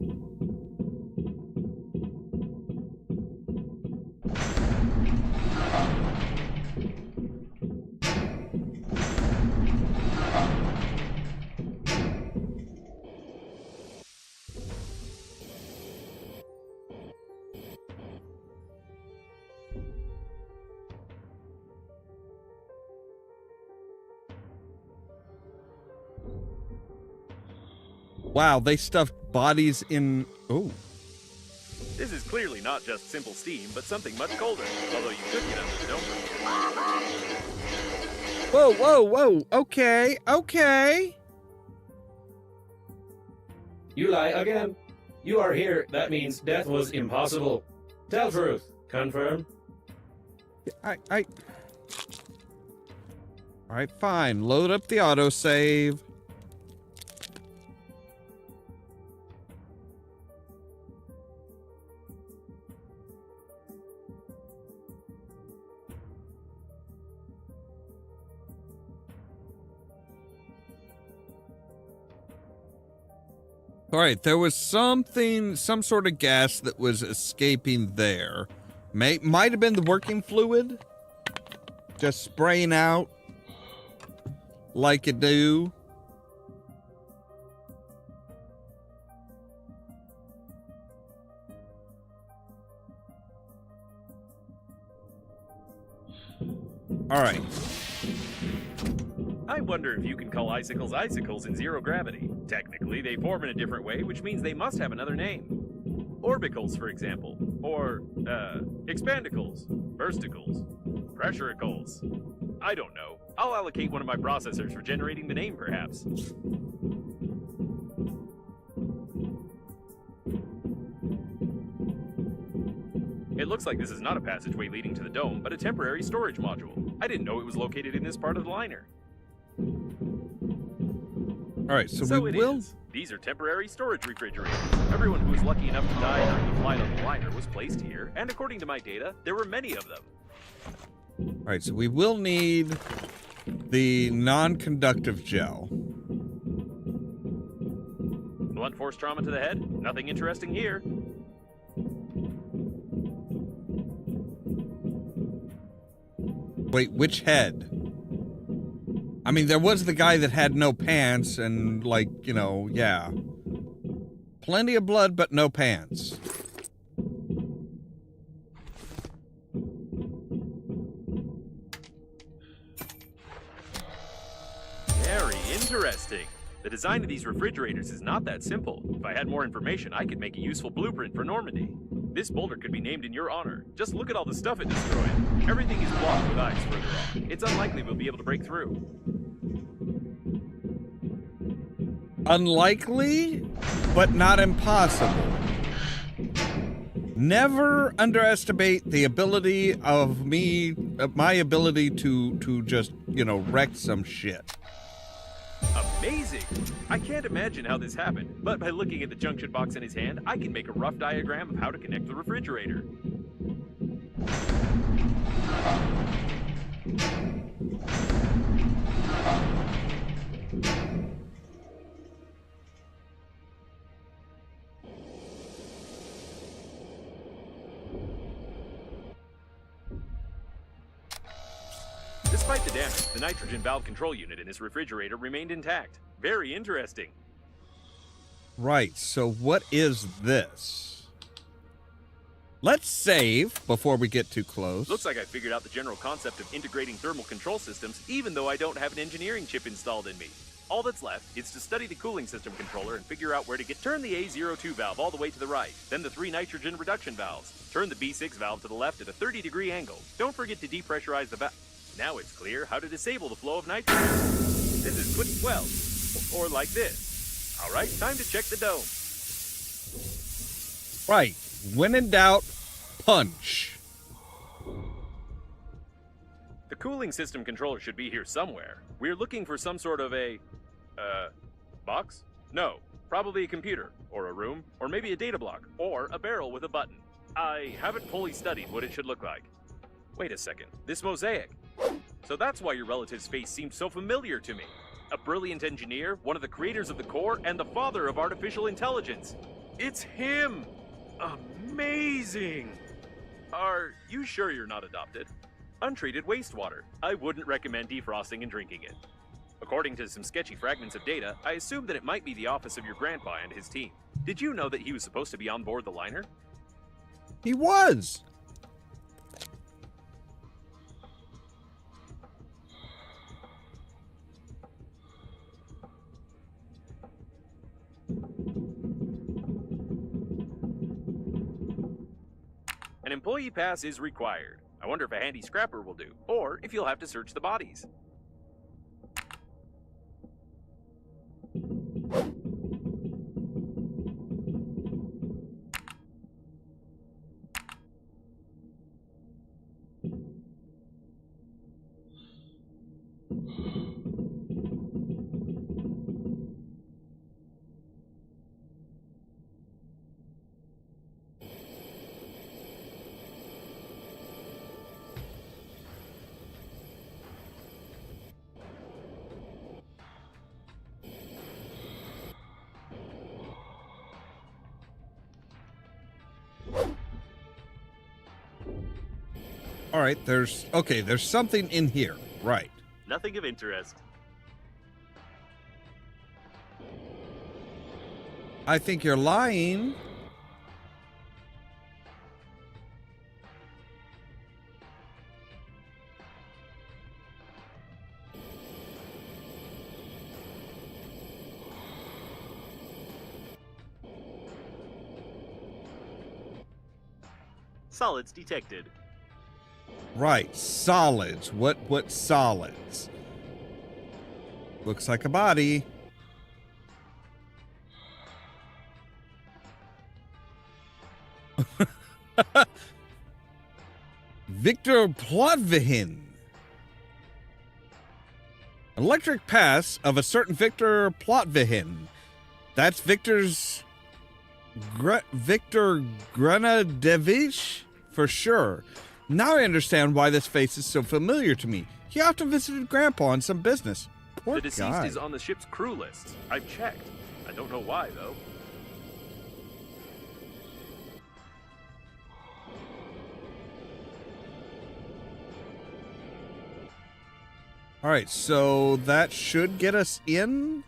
Wow, they stuffed bodies in... Oh. This is clearly not just simple steam, but something much colder, although you could get under the dome. Whoa, whoa, whoa. Okay, okay. You lie again. You are here. That means death was impossible. Tell truth. Confirm. All right, fine. Load up the autosave. All right, there was some sort of gas that was escaping there. Might have been the working fluid. Just spraying out like it do. All right. I wonder if you can call icicles icicles in zero gravity. Technically, they form in a different way, which means they must have another name. Orbicles, for example. Or, expandicles, bursticles, pressuricles. I don't know. I'll allocate one of my processors for generating the name, perhaps. It looks like this is not a passageway leading to the dome, but a temporary storage module. I didn't know it was located in this part of the liner. All right, so we will. These are temporary storage refrigerators. Everyone who was lucky enough to die during the flight on the liner was placed here, and according to my data, there were many of them. All right, so we will need the non-conductive gel. Blunt force trauma to the head? Nothing interesting here. Wait, which head? I mean, there was the guy that had no pants and, like, you know, yeah. Plenty of blood, but no pants. Very interesting. The design of these refrigerators is not that simple. If I had more information, I could make a useful blueprint for Normandy. This boulder could be named in your honor. Just look at all the stuff it destroyed. Everything is blocked with ice further on. It's unlikely we'll be able to break through. Unlikely, but not impossible. Never underestimate the ability of my ability to just, you know, wreck some shit. Amazing! I can't imagine how this happened, but by looking at the junction box in his hand, I can make a rough diagram of how to connect the refrigerator. Despite the damage, the nitrogen valve control unit in this refrigerator remained intact. Very interesting. Right, so what is this? Let's save before we get too close. Looks like I figured out the general concept of integrating thermal control systems, even though I don't have an engineering chip installed in me. All that's left is to study the cooling system controller and figure out where to turn the A02 valve all the way to the right, then the 3 nitrogen reduction valves. Turn the B6 valve to the left at a 30-degree angle. Don't forget to depressurize the valve. Now it's clear how to disable the flow of nitrogen. This is quick, well, or like this. All right, time to check the dome. Right, when in doubt, punch. The cooling system controller should be here somewhere. We're looking for some sort of a, box? No, probably a computer, or a room, or maybe a data block, or a barrel with a button. I haven't fully studied what it should look like. Wait a second, this mosaic. So that's why your relative's face seemed so familiar to me. A brilliant engineer, one of the creators of the core, and the father of artificial intelligence. It's him! Amazing! Are you sure you're not adopted? Untreated wastewater. I wouldn't recommend defrosting and drinking it. According to some sketchy fragments of data, I assume that it might be the office of your grandpa and his team. Did you know that he was supposed to be on board the liner? He was. An employee pass is required. I wonder if a handy scrapper will do, or if you'll have to search the bodies. All right, there's something in here. Right. Nothing of interest. I think you're lying. Solids detected. Right, solids. What solids? Looks like a body. Victor Plotvihin. Electric pass of a certain Victor Plotvihin. That's Victor Grenadevich for sure. Now I understand why this face is so familiar to me. He often visited Grandpa on some business. Poor The deceased guy. is on the ship's crew list. I've checked. I don't know why, though. All right, so that should get us in.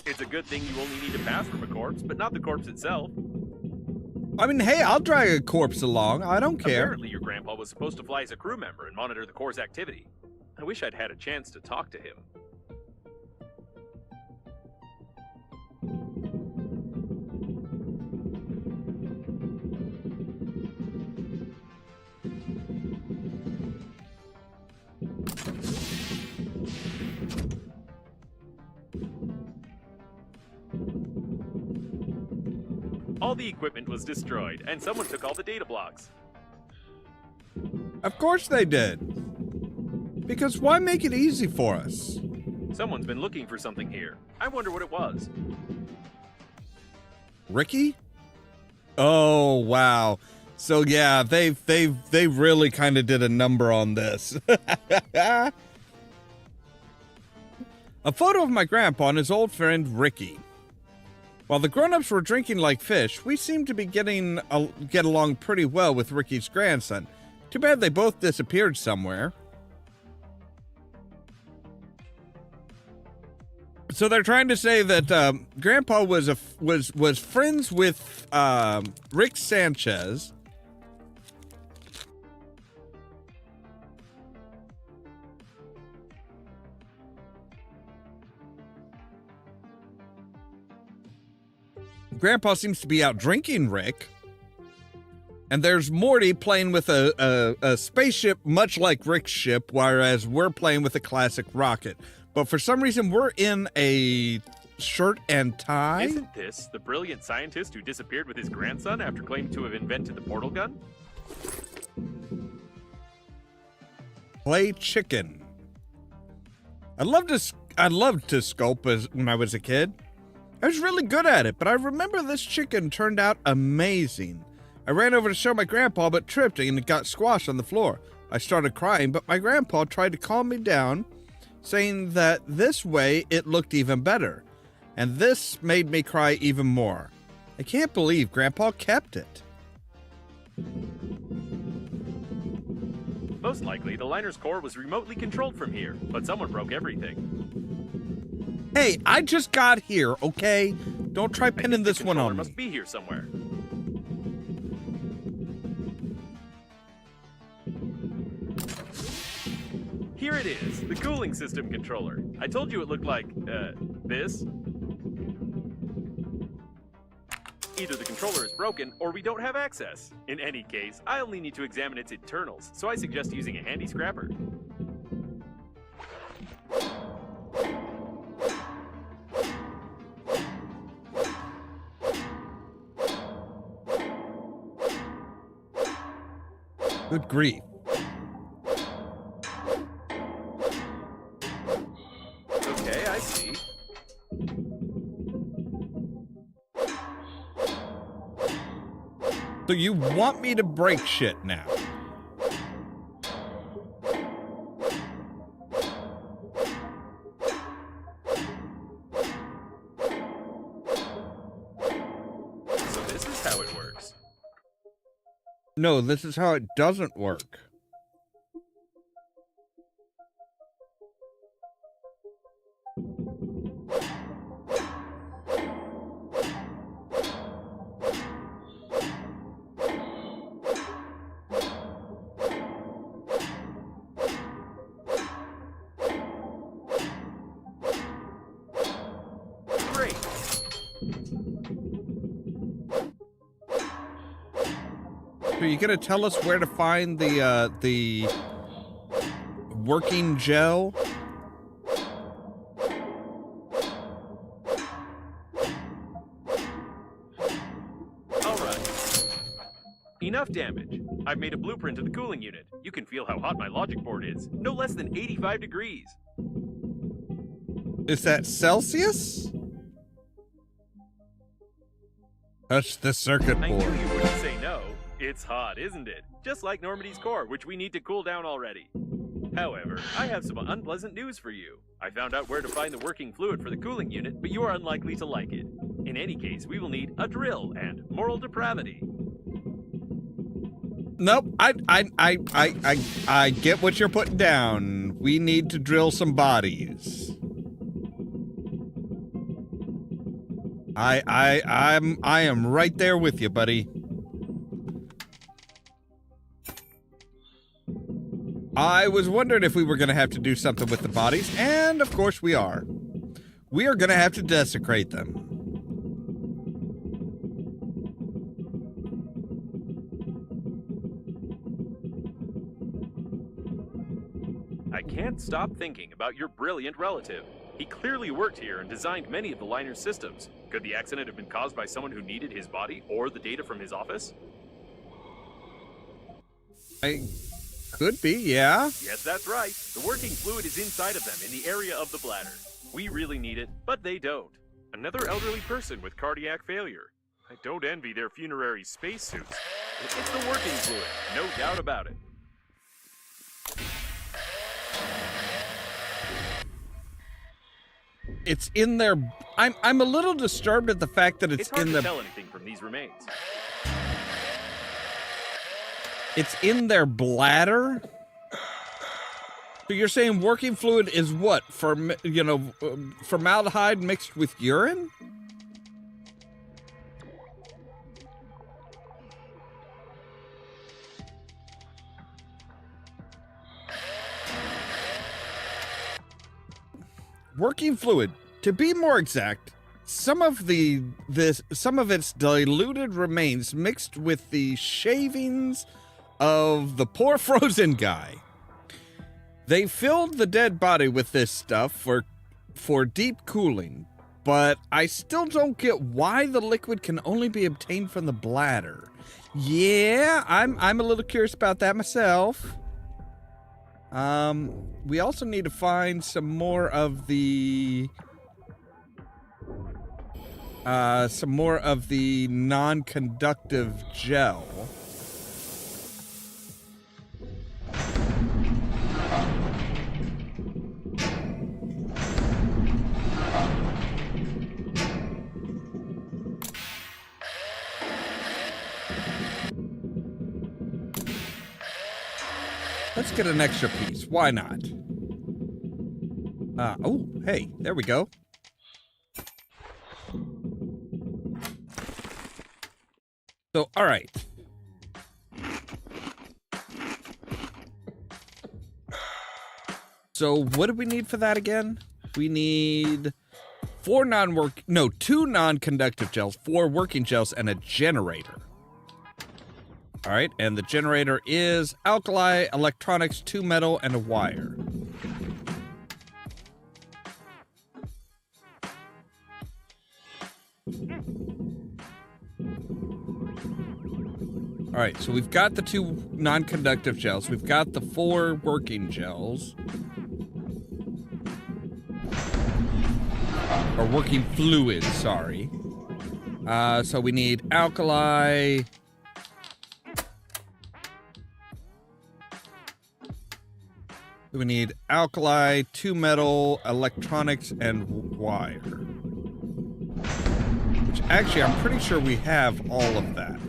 It's a good thing you only need a pass from a corpse, but not the corpse itself. I mean, hey, I'll drag a corpse along. I don't care. Apparently, your grandpa was supposed to fly as a crew member and monitor the Corps' activity. I wish I'd had a chance to talk to him. All the equipment was destroyed, and someone took all the data blocks. Of course they did. Because why make it easy for us? Someone's been looking for something here. I wonder what it was. Ricky? Oh, wow. So yeah, they really kind of did a number on this. A photo of my grandpa and his old friend Ricky. While the grown-ups were drinking like fish, we seemed to be get along pretty well with Ricky's grandson. Too bad they both disappeared somewhere. So they're trying to say that Grandpa was friends with Rick Sanchez. Grandpa seems to be out drinking Rick. And there's Morty playing with a spaceship much like Rick's ship, whereas we're playing with a classic rocket. But for some reason, we're in a shirt and tie. Isn't this the brilliant scientist who disappeared with his grandson after claiming to have invented the portal gun? Play chicken. I loved to sculpt when I was a kid. I was really good at it, but I remember this chicken turned out amazing. I ran over to show my grandpa, but tripped and it got squashed on the floor. I started crying, but my grandpa tried to calm me down, saying that this way it looked even better. And this made me cry even more. I can't believe Grandpa kept it. Most likely, the liner's core was remotely controlled from here, but someone broke everything. Hey, I just got here, okay? Don't try pinning this one on me. Must be here somewhere. Here it is, the cooling system controller. I told you it looked like, this. Either the controller is broken, or we don't have access. In any case, I only need to examine its internals, so I suggest using a handy scrapper. Good grief. Okay, I see. So you want me to break shit now? No, this is how it doesn't work. Great. Are you gonna tell us where to find the working gel? All right. Enough damage. I've made a blueprint of the cooling unit. You can feel how hot my logic board is. No less than 85 degrees. Is that Celsius? Touch the circuit I knew board. you wouldn't say no. It's hot, isn't it? Just like Normandy's core, which we need to cool down already. However, I have some unpleasant news for you. I found out where to find the working fluid for the cooling unit, but you are unlikely to like it. In any case, we will need a drill and moral depravity. Nope. I get what you're putting down. We need to drill some bodies. I am right there with you, buddy. I was wondering if we were going to have to do something with the bodies, and of course we are. We are going to have to desecrate them. I can't stop thinking about your brilliant relative. He clearly worked here and designed many of the liner's systems. Could the accident have been caused by someone who needed his body or the data from his office? Could be, yeah. Yes, that's right. The working fluid is inside of them in the area of the bladder. We really need it, but they don't. Another elderly person with cardiac failure. I don't envy their funerary spacesuits. It's the working fluid, no doubt about it. It's in their... I'm a little disturbed at the fact that it's hard in to the... tell anything from these remains. It's in their bladder? So you're saying working fluid is what? Formaldehyde mixed with urine? Working fluid, to be more exact, some of its diluted remains mixed with the shavings of the poor frozen guy. They filled the dead body with this stuff for deep cooling, but I still don't get why the liquid can only be obtained from the bladder. Yeah, I'm a little curious about that myself. We also need to find some more of the non-conductive gel. Let's get an extra piece. Why not? Oh, hey, there we go. So, all right. So, what do we need for that again? We need two non-conductive gels, 4 working gels, and a generator. All right, and the generator is alkali, electronics, 2 metal, and a wire. All right, so we've got the 2 non-conductive gels. We've got the 4 working gels. Or working fluid, sorry. So we need alkali... We need alkali, 2 metal, electronics, and wire. Which actually, I'm pretty sure we have all of that.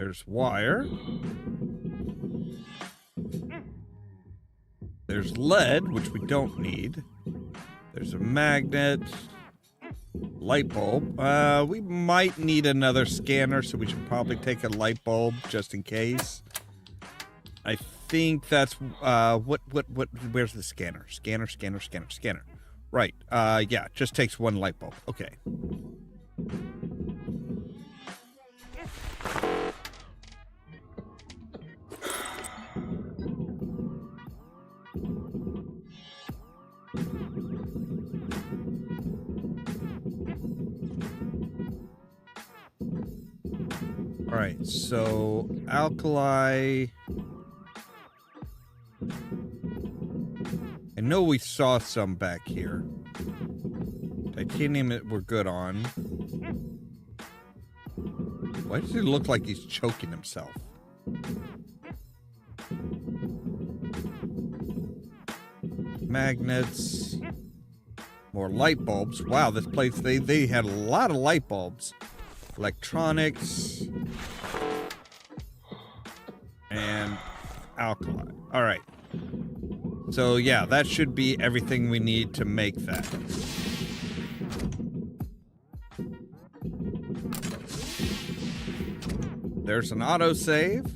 There's wire. There's lead, which we don't need. There's a magnet. Light bulb. We might need another scanner, so we should probably take a light bulb just in case. I think that's, where's the scanner? Scanner. Right, yeah, just takes one light bulb. Okay. All right, so alkali. I know we saw some back here. Titanium we're good on. Why does he look like he's choking himself? Magnets. More light bulbs. Wow, this place, they had a lot of light bulbs. Electronics. And alkali. All right. So yeah, that should be everything we need to make that. There's an autosave.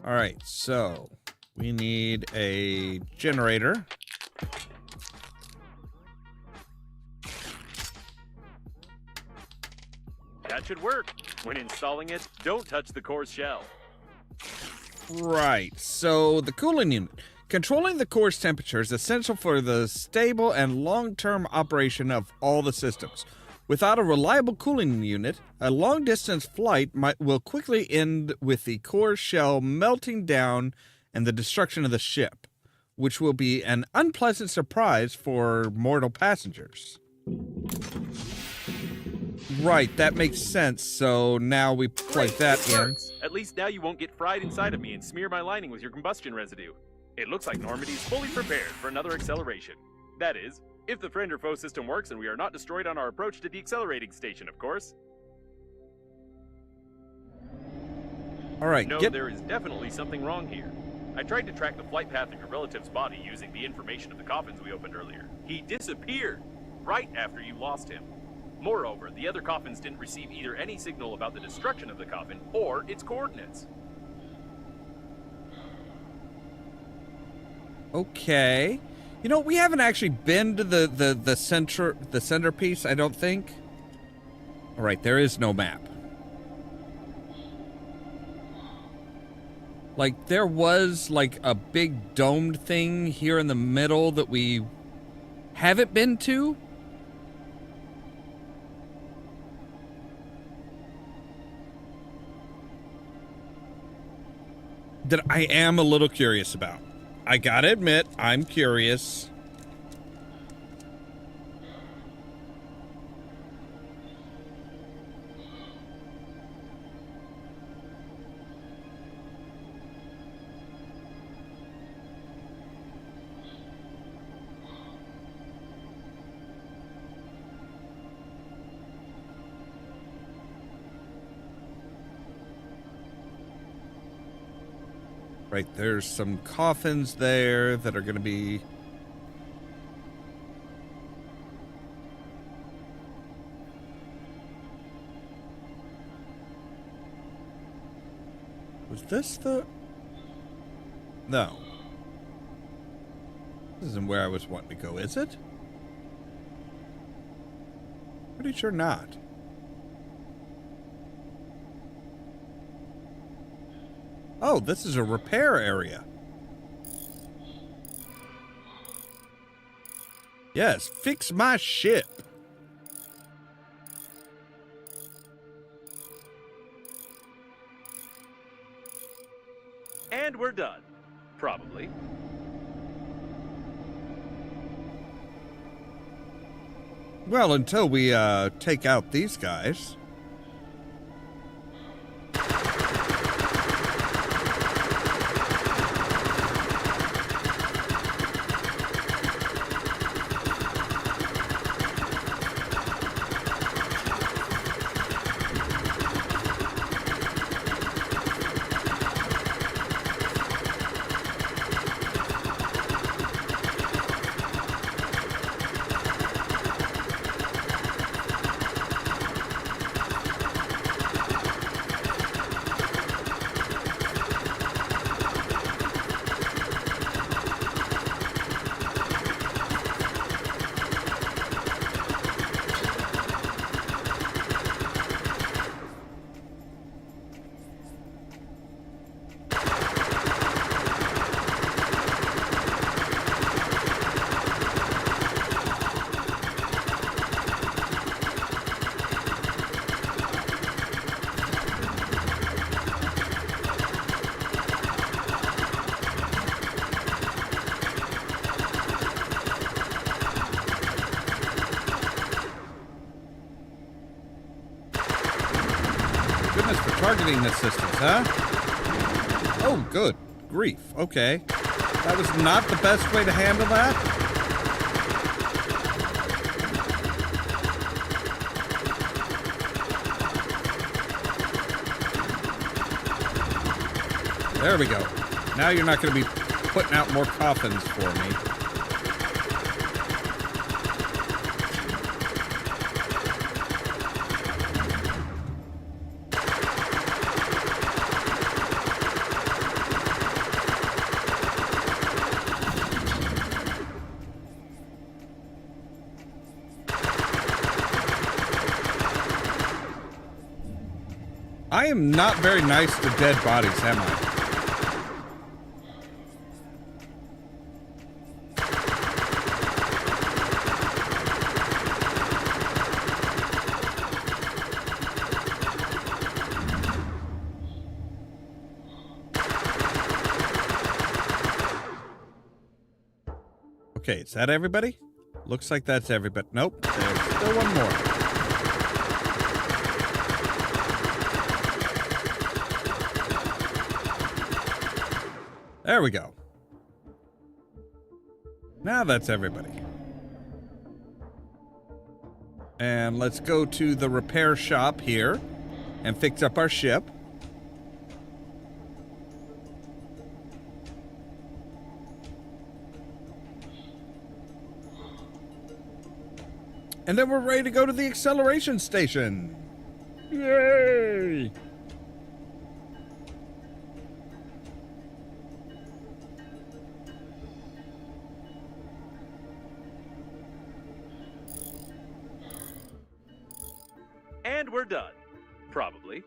All right, so we need a generator. That should work. When installing it, don't touch the core's shell. Right, so the cooling unit. Controlling the core's temperature is essential for the stable and long-term operation of all the systems. Without a reliable cooling unit, a long-distance flight will quickly end with the core shell melting down and the destruction of the ship, which will be an unpleasant surprise for mortal passengers. Right, that makes sense. So now we plug that in. At least now you won't get fried inside of me and smear my lining with your combustion residue. It looks like Normandy's fully prepared for another acceleration. That is, if the friend or foe system works and we are not destroyed on our approach to the accelerating station, of course. All right, No, there is definitely something wrong here. I tried to track the flight path of your relative's body using the information of the coffins we opened earlier. He disappeared right after you lost him. Moreover, the other coffins didn't receive either any signal about the destruction of the coffin or its coordinates. Okay. You know, we haven't actually been to the centerpiece, I don't think. All right, there is no map. Like, there was, like, a big domed thing here in the middle that we haven't been to. That I am a little curious about. I gotta admit, I'm curious. Right, there's some coffins there that are going to be... Was this the... No. This isn't where I was wanting to go, is it? Pretty sure not. Oh, this is a repair area. Yes, fix my ship. And we're done. Probably. Well, until we take out these guys. goodness for targeting assistance, huh? Oh, good grief. Okay. That was not the best way to handle that. There we go. Now you're not going to be putting out more coffins for me. I am not very nice to dead bodies, am I? Okay, is that everybody? Looks like that's everybody. Nope, there's still one more. There we go. Now that's everybody. And let's go to the repair shop here and fix up our ship. And then we're ready to go to the acceleration station. Yay! And we're done. Probably.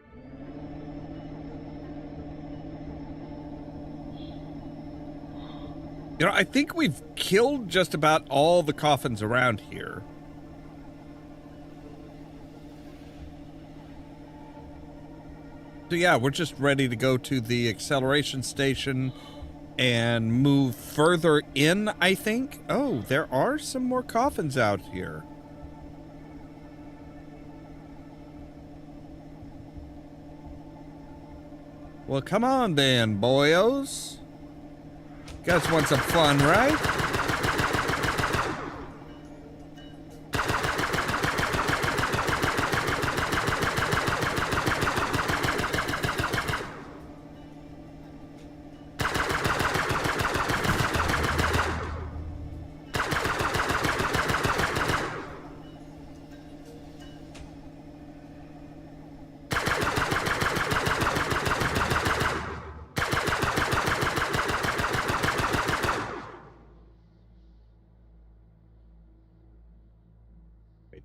You know, I think we've killed just about all the coffins around here. So yeah, we're just ready to go to the acceleration station and move further in, I think. Oh, there are some more coffins out here. Well, come on then, boyos. You guys want some fun, right?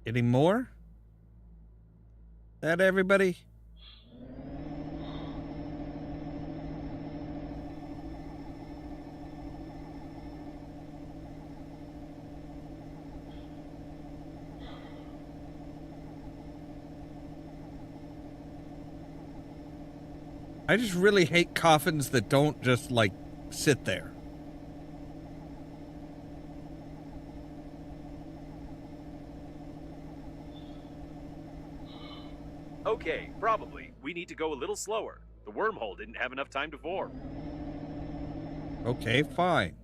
Any more? That everybody? I just really hate coffins that don't just, like, sit there. Okay, probably. We need to go a little slower. The wormhole didn't have enough time to form. Okay, fine.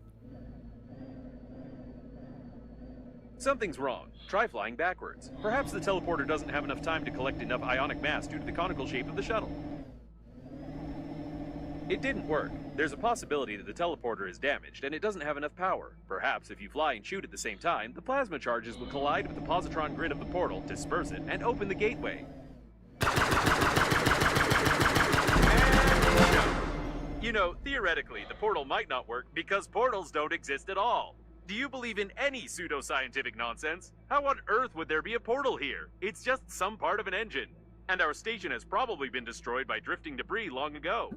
Something's wrong. Try flying backwards. Perhaps the teleporter doesn't have enough time to collect enough ionic mass due to the conical shape of the shuttle. It didn't work. There's a possibility that the teleporter is damaged and it doesn't have enough power. Perhaps if you fly and shoot at the same time, the plasma charges will collide with the positron grid of the portal, disperse it, and open the gateway. You know, theoretically, the portal might not work because portals don't exist at all. Do you believe in any pseudoscientific nonsense? How on earth would there be a portal here? It's just some part of an engine. And our station has probably been destroyed by drifting debris long ago.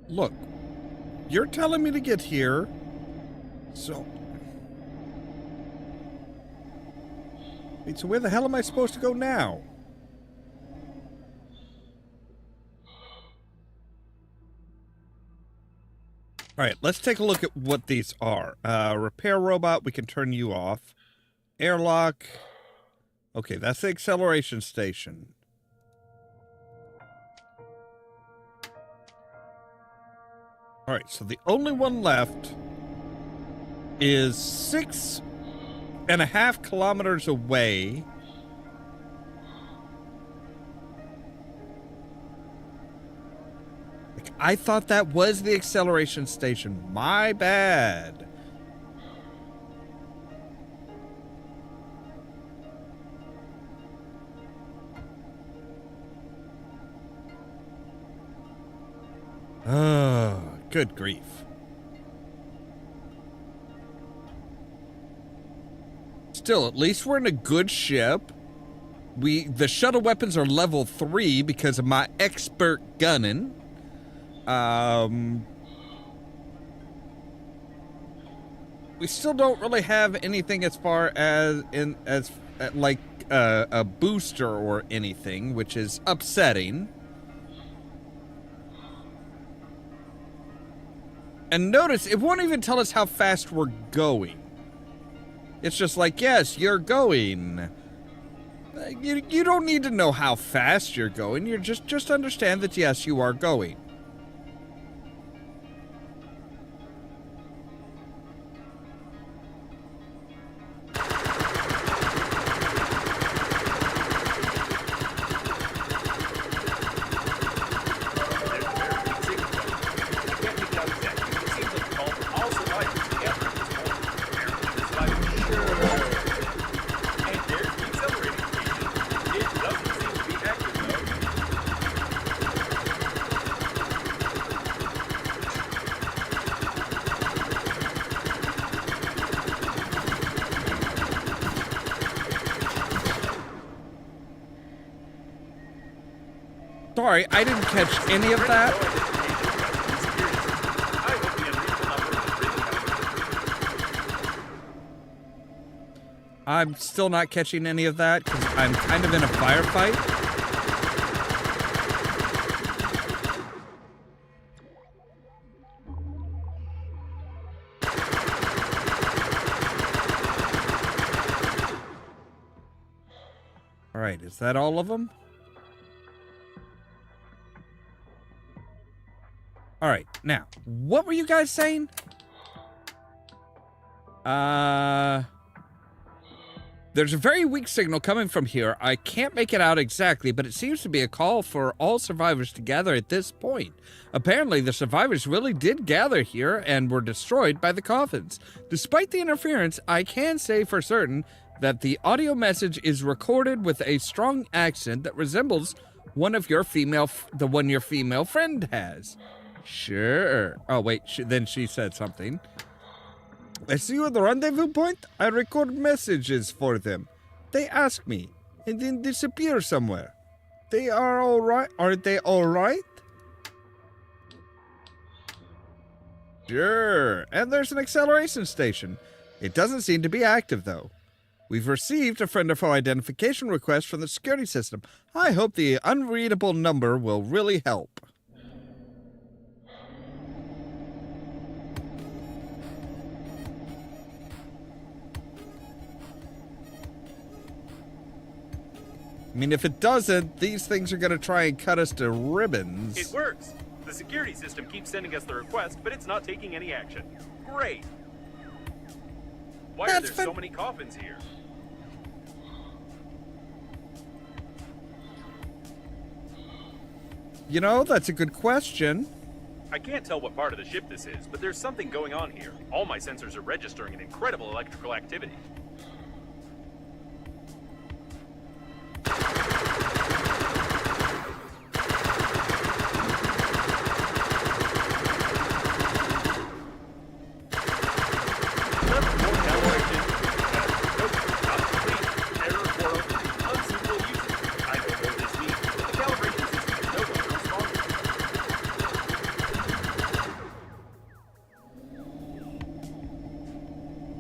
Look, you're telling me to get here, so... Wait, so where the hell am I supposed to go now? Alright, let's take a look at what these are. Repair robot, we can turn you off. Airlock. Okay, that's the acceleration station. All right, so the only one left is 6.5 kilometers away. Like, I thought that was the acceleration station. My bad. Oh, good grief. Still, at least we're in a good ship. The shuttle weapons are level 3 because of my expert gunning. We still don't really have anything as far as like a booster or anything, which is upsetting. And notice, it won't even tell us how fast we're going. It's just like, yes, you're going. You don't need to know how fast you're going. You just understand that, yes, you are going. Sorry, I didn't catch any of that. I'm still not catching any of that because I'm kind of in a firefight. All right, is that all of them? All right, now, what were you guys saying? There's a very weak signal coming from here. I can't make it out exactly, but it seems to be a call for all survivors to gather at this point. Apparently, the survivors really did gather here and were destroyed by the coffins. Despite the interference, I can say for certain that the audio message is recorded with a strong accent that resembles the one your female friend has. Sure. Oh, wait, then she said something. I see you at the rendezvous point. I record messages for them. They ask me, and then disappear somewhere. They are all right. Are they all right? Sure. And there's an acceleration station. It doesn't seem to be active, though. We've received a friend or foe identification request from the security system. I hope the unreadable number will really help. I mean, if it doesn't, these things are going to try and cut us to ribbons. It works. The security system keeps sending us the request, but it's not taking any action. Great. Why are there so many coffins here? You know, that's a good question. I can't tell what part of the ship this is, but there's something going on here. All my sensors are registering an incredible electrical activity.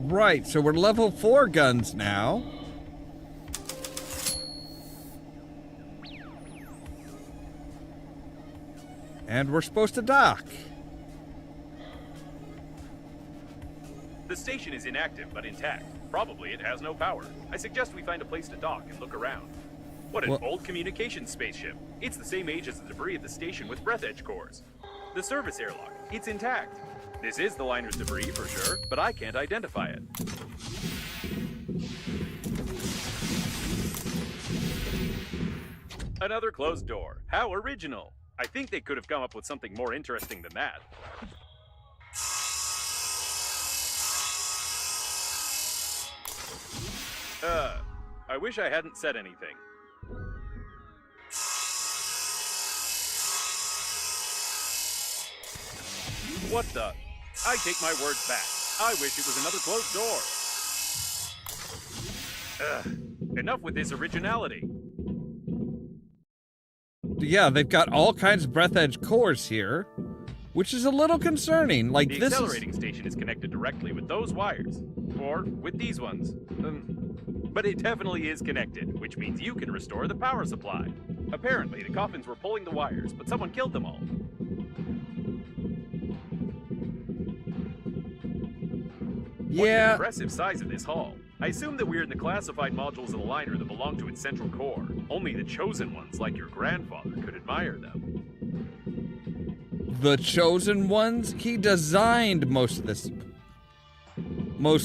Right, so we're level 4 guns now. And we're supposed to dock. The station is inactive but intact. Probably it has no power. I suggest we find a place to dock and look around. What an old communications spaceship. It's the same age as the debris at the station with Breathedge cores. The service airlock, it's intact. This is the liner's debris for sure, but I can't identify it. Another closed door. How original. I think they could have come up with something more interesting than that. I wish I hadn't said anything. What the? I take my words back. I wish it was another closed door. Enough with this originality. Yeah, they've got all kinds of Breathedge cores here, which is a little concerning. Like, the accelerating station is connected directly with those wires, or with these ones. But it definitely is connected, which means you can restore the power supply. Apparently, the coffins were pulling the wires, but someone killed them all. What the impressive size of this hall. I assume that we're in the classified modules of the liner that belong to its central core. Only the chosen ones, like your grandfather, could admire them. The chosen ones? He designed most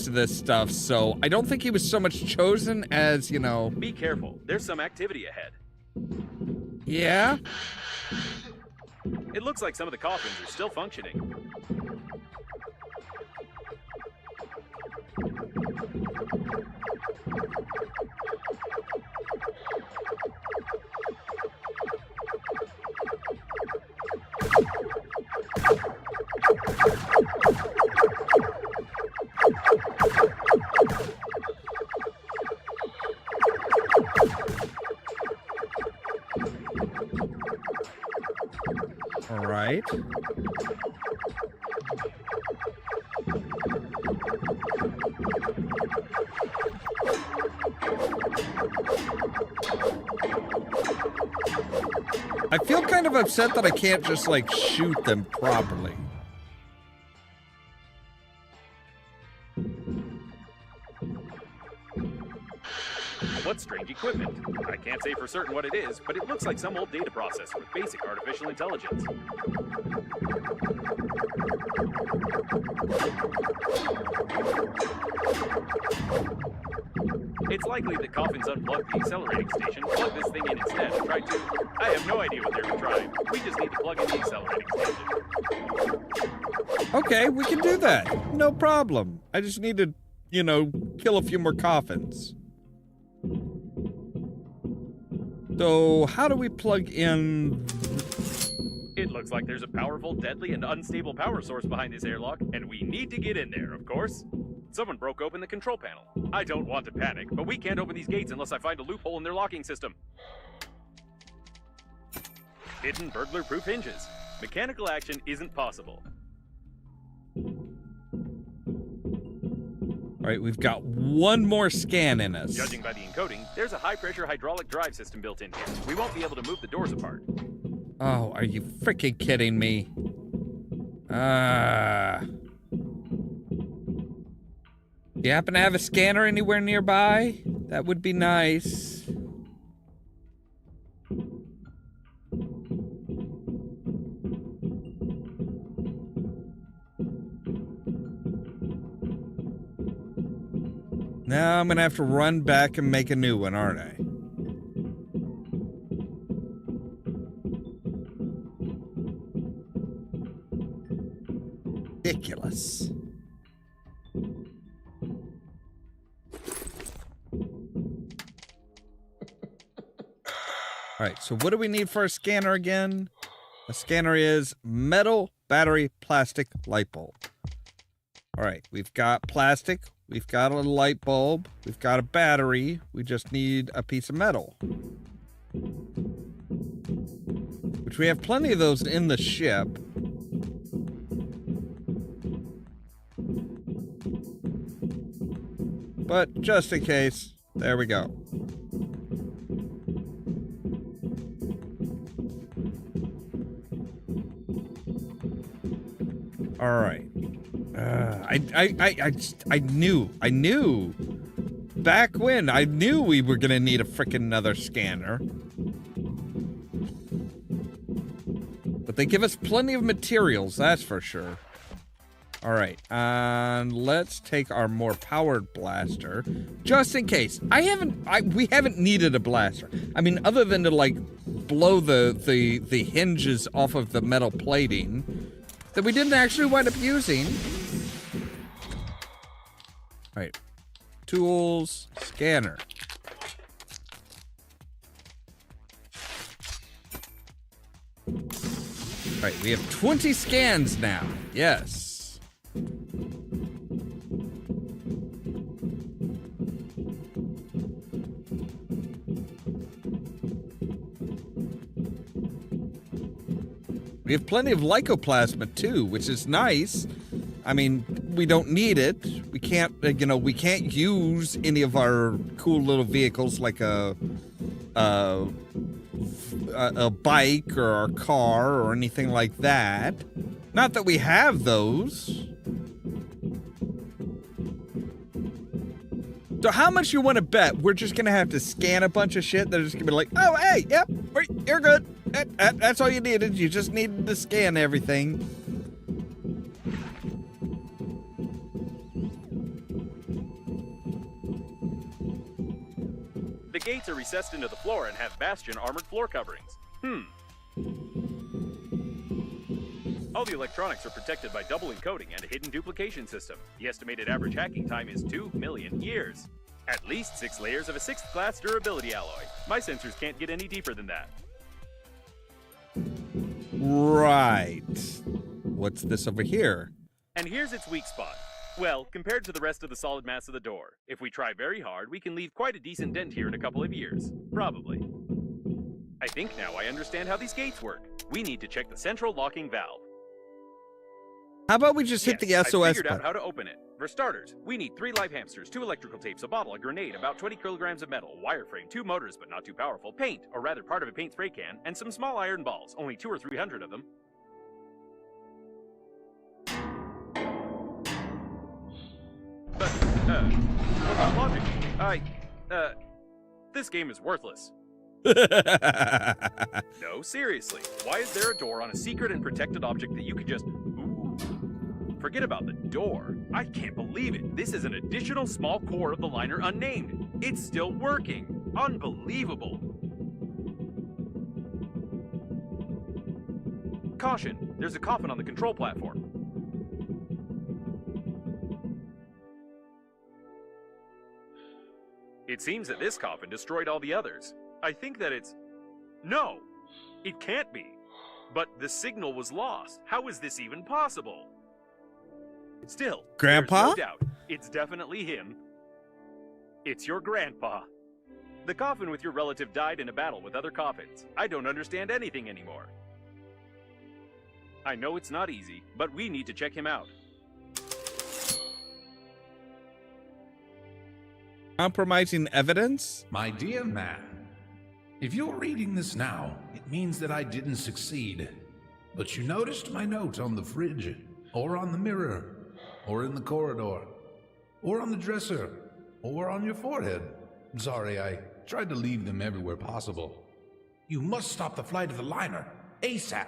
of this stuff, so I don't think he was so much chosen as, you know... Be careful. There's some activity ahead. Yeah? It looks like some of the coffins are still functioning. All right. I feel kind of upset that I can't just, like, shoot them properly. What strange equipment? I can't say for certain what it is, but it looks like some old data processor with basic artificial intelligence. It's likely that Coffins unplugged the accelerating station, plugged this thing in instead, and tried to... I have no idea what they were trying. We just need to plug in the accelerating station. Okay, we can do that. No problem. I just need to, you know, kill a few more coffins. So, how do we plug in... It looks like there's a powerful, deadly, and unstable power source behind this airlock, and we need to get in there, of course. Someone broke open the control panel. I don't want to panic, but we can't open these gates unless I find a loophole in their locking system. Hidden burglar-proof hinges. Mechanical action isn't possible. All right, we've got one more scan in us. Judging by the encoding, there's a high-pressure hydraulic drive system built in here. We won't be able to move the doors apart. Oh, are you freaking kidding me? Do you happen to have a scanner anywhere nearby? That would be nice. Now I'm gonna have to run back and make a new one, aren't I? Ridiculous. Alright, so what do we need for a scanner again? A scanner is metal, battery, plastic, light bulb. Alright, we've got plastic, we've got a light bulb, we've got a battery, we just need a piece of metal. Which we have plenty of those in the ship. But just in case, there we go. All right. I knew. Back when, I knew we were gonna need a frickin' another scanner. But they give us plenty of materials, that's for sure. All right, and let's take our more powered blaster, just in case. We haven't needed a blaster. I mean, other than to like blow the hinges off of the metal plating that we didn't actually wind up using. All right, tools, scanner. All right, we have 20 scans now. Yes. We have plenty of lycoplasma too, which is nice. I mean, we don't need it. We can't, we can't use any of our cool little vehicles like a bike or a car or anything like that. Not that we have those. So how much you want to bet we're just going to have to scan a bunch of shit that are just going to be like, oh, hey, yep, you're good. That's all you needed. You just needed to scan everything. The gates are recessed into the floor and have bastion armored floor coverings. All the electronics are protected by double encoding and a hidden duplication system. The estimated average hacking time is 2 million years. At least 6 layers of a 6th class durability alloy. My sensors can't get any deeper than that. Right. What's this over here? And here's its weak spot. Well, compared to the rest of the solid mass of the door, if we try very hard, we can leave quite a decent dent here in a couple of years. Probably. I think now I understand how these gates work. We need to check the central locking valve. How about we just hit the SOS I figured out button? how to open it. For starters, we need 3 live hamsters, 2 electrical tapes, a bottle, a grenade, about 20 kilograms of metal, wireframe, 2 motors but not too powerful, paint, or rather part of a paint spray can, and some small iron balls, only 200 or 300 of them. But, logic, this game is worthless. No, seriously, why is there a door on a secret and protected object that you could just... Ooh. Forget about the door. I can't believe it. This is an additional small core of the liner unnamed. It's still working. Unbelievable. Caution, there's a coffin on the control platform. It seems that this coffin destroyed all the others. I think that it's... No! It can't be. But the signal was lost. How is this even possible? Still, Grandpa? there's no doubt. It's definitely him. It's your grandpa. The coffin with your relative died in a battle with other coffins. I don't understand anything anymore. I know it's not easy, but we need to check him out. Compromising evidence? My dear man, if you're reading this now, it means that I didn't succeed. But you noticed my note on the fridge, or on the mirror, or in the corridor, or on the dresser, or on your forehead. Sorry, I tried to leave them everywhere possible. You must stop the flight of the liner, ASAP.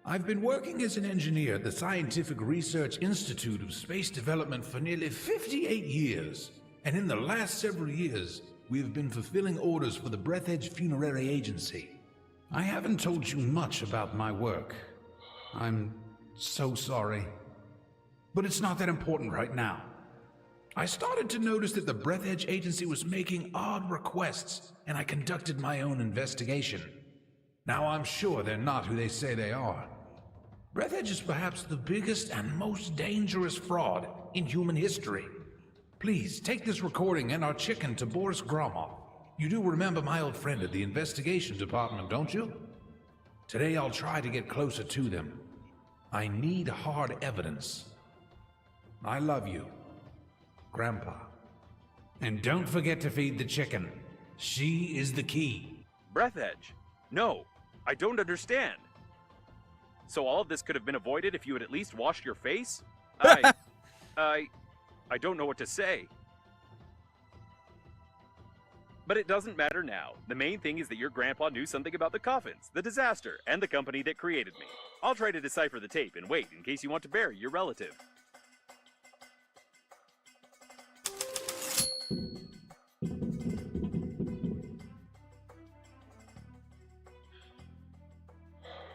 I've been working as an engineer at the Scientific Research Institute of Space Development for nearly 58 years. And in the last several years, we have been fulfilling orders for the Breathedge Funerary Agency. I haven't told you much about my work. I'm so sorry. But it's not that important right now. I started to notice that the Breathedge Agency was making odd requests, and I conducted my own investigation. Now I'm sure they're not who they say they are. Breathedge is perhaps the biggest and most dangerous fraud in human history. Please, take this recording and our chicken to Boris Gromov. You do remember my old friend at the investigation department, don't you? Today I'll try to get closer to them. I need hard evidence. I love you, Grandpa. And don't forget to feed the chicken. She is the key. Breathedge? No, I don't understand. So all of this could have been avoided if you had at least washed your face? I don't know what to say. But it doesn't matter now. The main thing is that your grandpa knew something about the coffins, the disaster, and the company that created me. I'll try to decipher the tape and wait in case you want to bury your relative.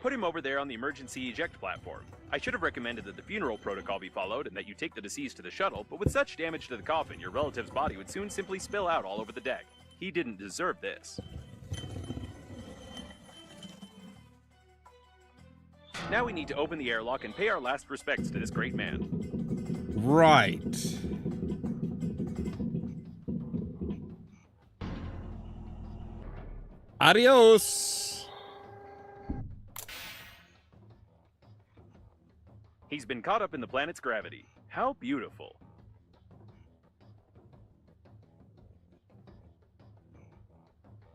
Put him over there on the emergency eject platform. I should have recommended that the funeral protocol be followed and that you take the deceased to the shuttle, but with such damage to the coffin, your relative's body would soon simply spill out all over the deck. He didn't deserve this. Now we need to open the airlock and pay our last respects to this great man. Right. Adios. He's been caught up in the planet's gravity. How beautiful.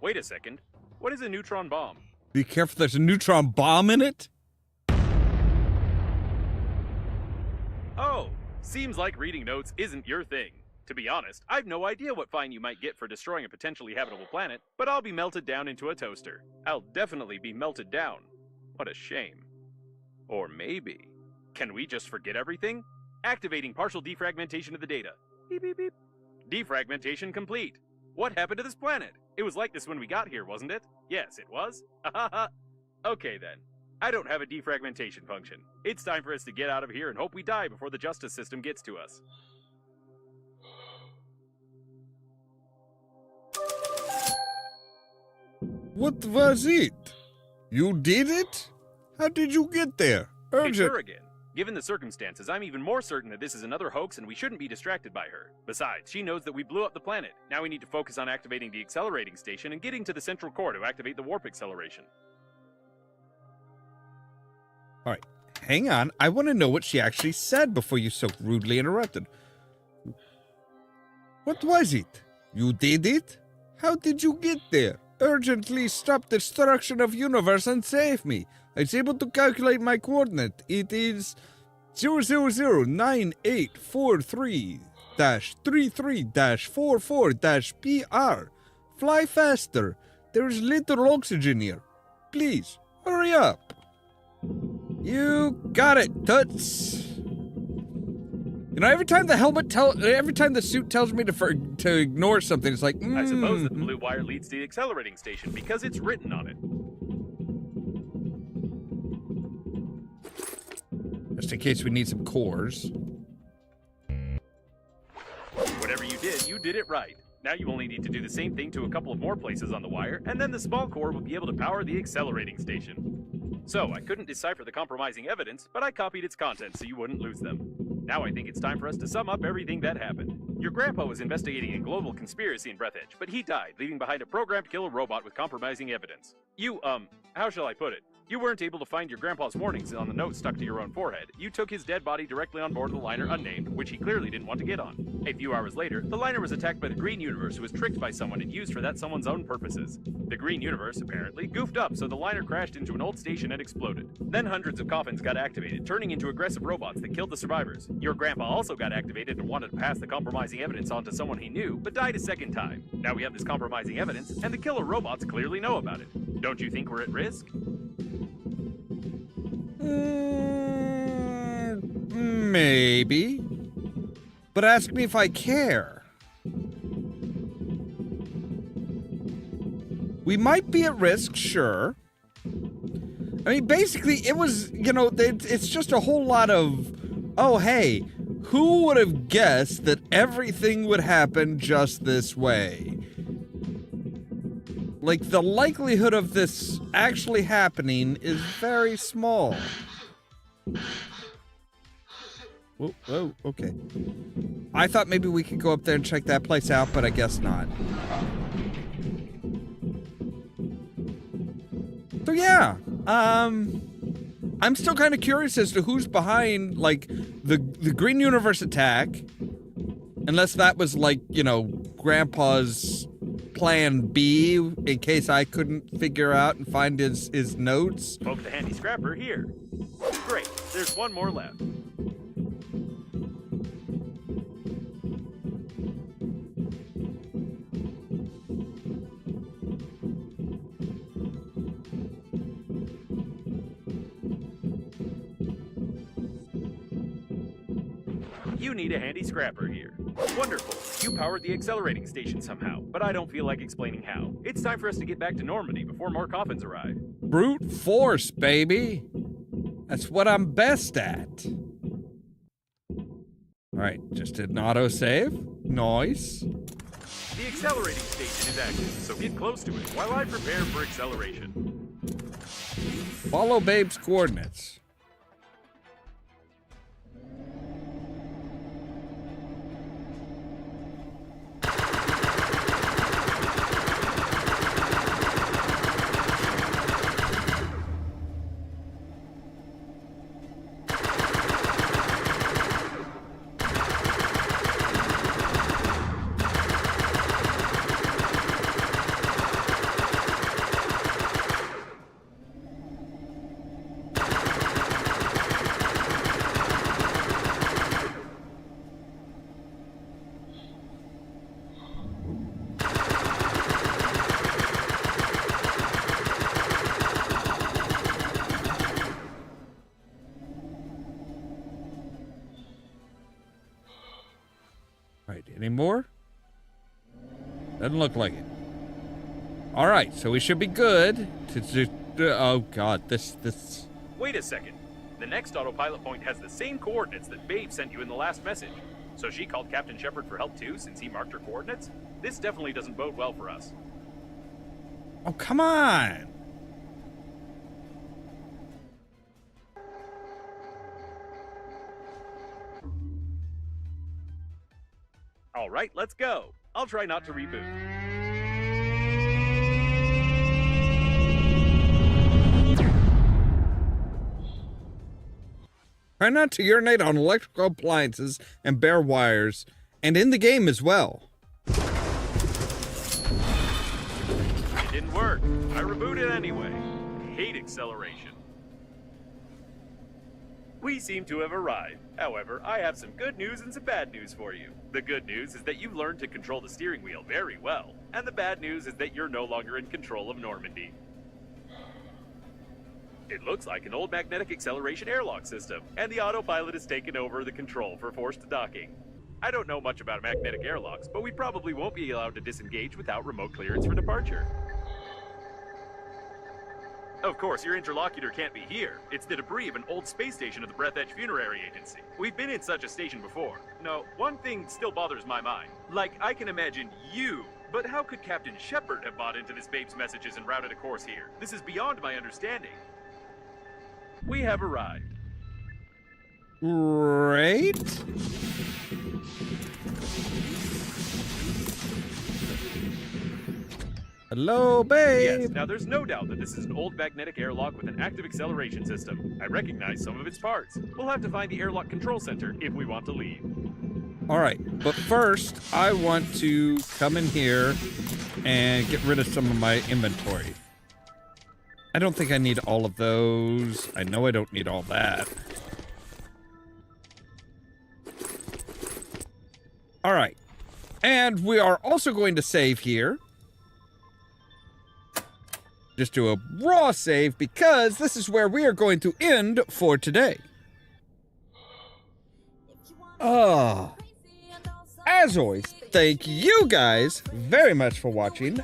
Wait a second. What is a neutron bomb? Be careful, there's a neutron bomb in it. Oh, seems like reading notes isn't your thing. To be honest, I've no idea what fine you might get for destroying a potentially habitable planet, but I'll be melted down into a toaster. I'll definitely be melted down. What a shame. Or maybe... Can we just forget everything? Activating partial defragmentation of the data. Beep, beep, beep. Defragmentation complete. What happened to this planet? It was like this when we got here, wasn't it? Yes, it was. Okay then. I don't have a defragmentation function. It's time for us to get out of here and hope we die before the justice system gets to us. What was it? You did it? How did you get there? It's her again. Given the circumstances, I'm even more certain that this is another hoax and we shouldn't be distracted by her. Besides, she knows that we blew up the planet. Now we need to focus on activating the accelerating station and getting to the central core to activate the warp acceleration. All right, hang on. I want to know what she actually said before you so rudely interrupted. What was it? You did it? How did you get there? Urgently stop destruction of universe and save me. I was able to calculate my coordinate. It is 0009843-33-44-PR. Fly faster. There is little oxygen here. Please, hurry up. You got it, Toots. You know, every time the suit tells me to ignore something, it's like, I suppose that the blue wire leads to the accelerating station because it's written on it. Just in case we need some cores. Whatever you did it right. Now you only need to do the same thing to a couple of more places on the wire, and then the small core will be able to power the accelerating station. So, I couldn't decipher the compromising evidence, but I copied its contents so you wouldn't lose them. Now I think it's time for us to sum up everything that happened. Your grandpa was investigating a global conspiracy in Breathedge, but he died, leaving behind a programmed killer robot with compromising evidence. You, how shall I put it? You weren't able to find your grandpa's warnings on the note stuck to your own forehead. You took his dead body directly on board the liner unnamed, which he clearly didn't want to get on. A few hours later, the liner was attacked by the Green Universe, who was tricked by someone and used for that someone's own purposes. The Green Universe, apparently, goofed up, so the liner crashed into an old station and exploded. Then hundreds of coffins got activated, turning into aggressive robots that killed the survivors. Your grandpa also got activated and wanted to pass the compromising evidence on to someone he knew, but died a second time. Now we have this compromising evidence, and the killer robots clearly know about it. Don't you think we're at risk? Maybe. But ask me if I care. We might be at risk, sure. I mean, basically, it was, you know, it's just a whole lot of, oh, hey, who would have guessed that everything would happen just this way? Like, the likelihood of this actually happening is very small. Whoa, okay. I thought maybe we could go up there and check that place out, but I guess not. So yeah, I'm still kind of curious as to who's behind, like, the Green Universe attack. Unless that was, like, you know, Grandpa's plan B, in case I couldn't figure out and find his notes. Poke the handy scrapper here. Great, there's one more left. You need a handy scrapper here. Wonderful. You powered the accelerating station somehow, but I don't feel like explaining how. It's time for us to get back to Normandy before more coffins arrive. Brute force, baby. That's what I'm best at. All right, just did an autosave. Nice. The accelerating station is active, so get close to it while I prepare for acceleration. Follow Babe's coordinates. Right, any more? Doesn't look like it. All right, so we should be good. Oh God, this. Wait a second. The next autopilot point has the same coordinates that Babe sent you in the last message. So she called Captain Shepard for help too, since he marked her coordinates? This definitely doesn't bode well for us. Oh, come on. All right, let's go. I'll try not to reboot. Try not to urinate on electrical appliances and bare wires, and in the game as well. It didn't work. I rebooted anyway. I hate acceleration. We seem to have arrived. However, I have some good news and some bad news for you. The good news is that you've learned to control the steering wheel very well. And the bad news is that you're no longer in control of Normandy. It looks like an old magnetic acceleration airlock system, and the autopilot has taken over the control for forced docking. I don't know much about magnetic airlocks, but we probably won't be allowed to disengage without remote clearance for departure. Of course, your interlocutor can't be here. It's the debris of an old space station of the Breathedge Funerary Agency. We've been in such a station before. No, one thing still bothers my mind. Like, I can imagine you, but how could Captain Shepard have bought into this Babe's messages and routed a course here? This is beyond my understanding. We have arrived. Right? Hello, babe. Yes, now there's no doubt that this is an old magnetic airlock with an active acceleration system. I recognize some of its parts. We'll have to find the airlock control center if we want to leave. All right, but first, I want to come in here and get rid of some of my inventory. I don't think I need all of those. I know I don't need all that. All right, and we are also going to save here. Just do a raw save because this is where we are going to end for today. As always, thank you guys very much for watching.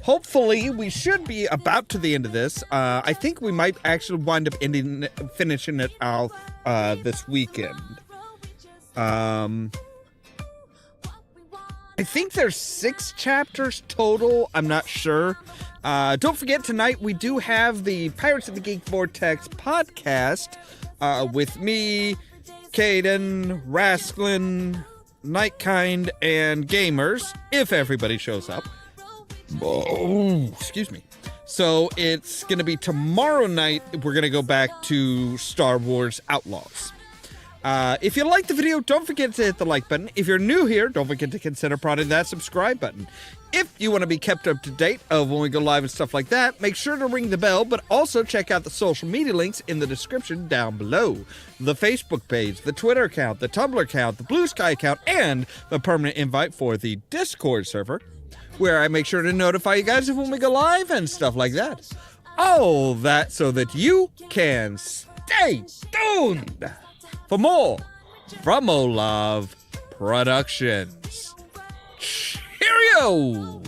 Hopefully we should be about to the end of this. I think we might actually wind up finishing it out this weekend. I think there's 6 chapters total. I'm not sure. Don't forget, tonight we do have the Pirates of the Geek Vortex podcast with me, Caden, Rasklin, Nightkind, and Gamers, if everybody shows up. Oh, excuse me. So it's going to be tomorrow night. We're going to go back to Star Wars Outlaws. If you liked the video, don't forget to hit the like button. If you're new here, don't forget to consider prodding that subscribe button. If you want to be kept up to date of when we go live and stuff like that, make sure to ring the bell, but also check out the social media links in the description down below. The Facebook page, the Twitter account, the Tumblr account, the Blue Sky account, and the permanent invite for the Discord server, where I make sure to notify you guys of when we go live and stuff like that. All that so that you can stay tuned for more from Ollamh Productions. Cheerio!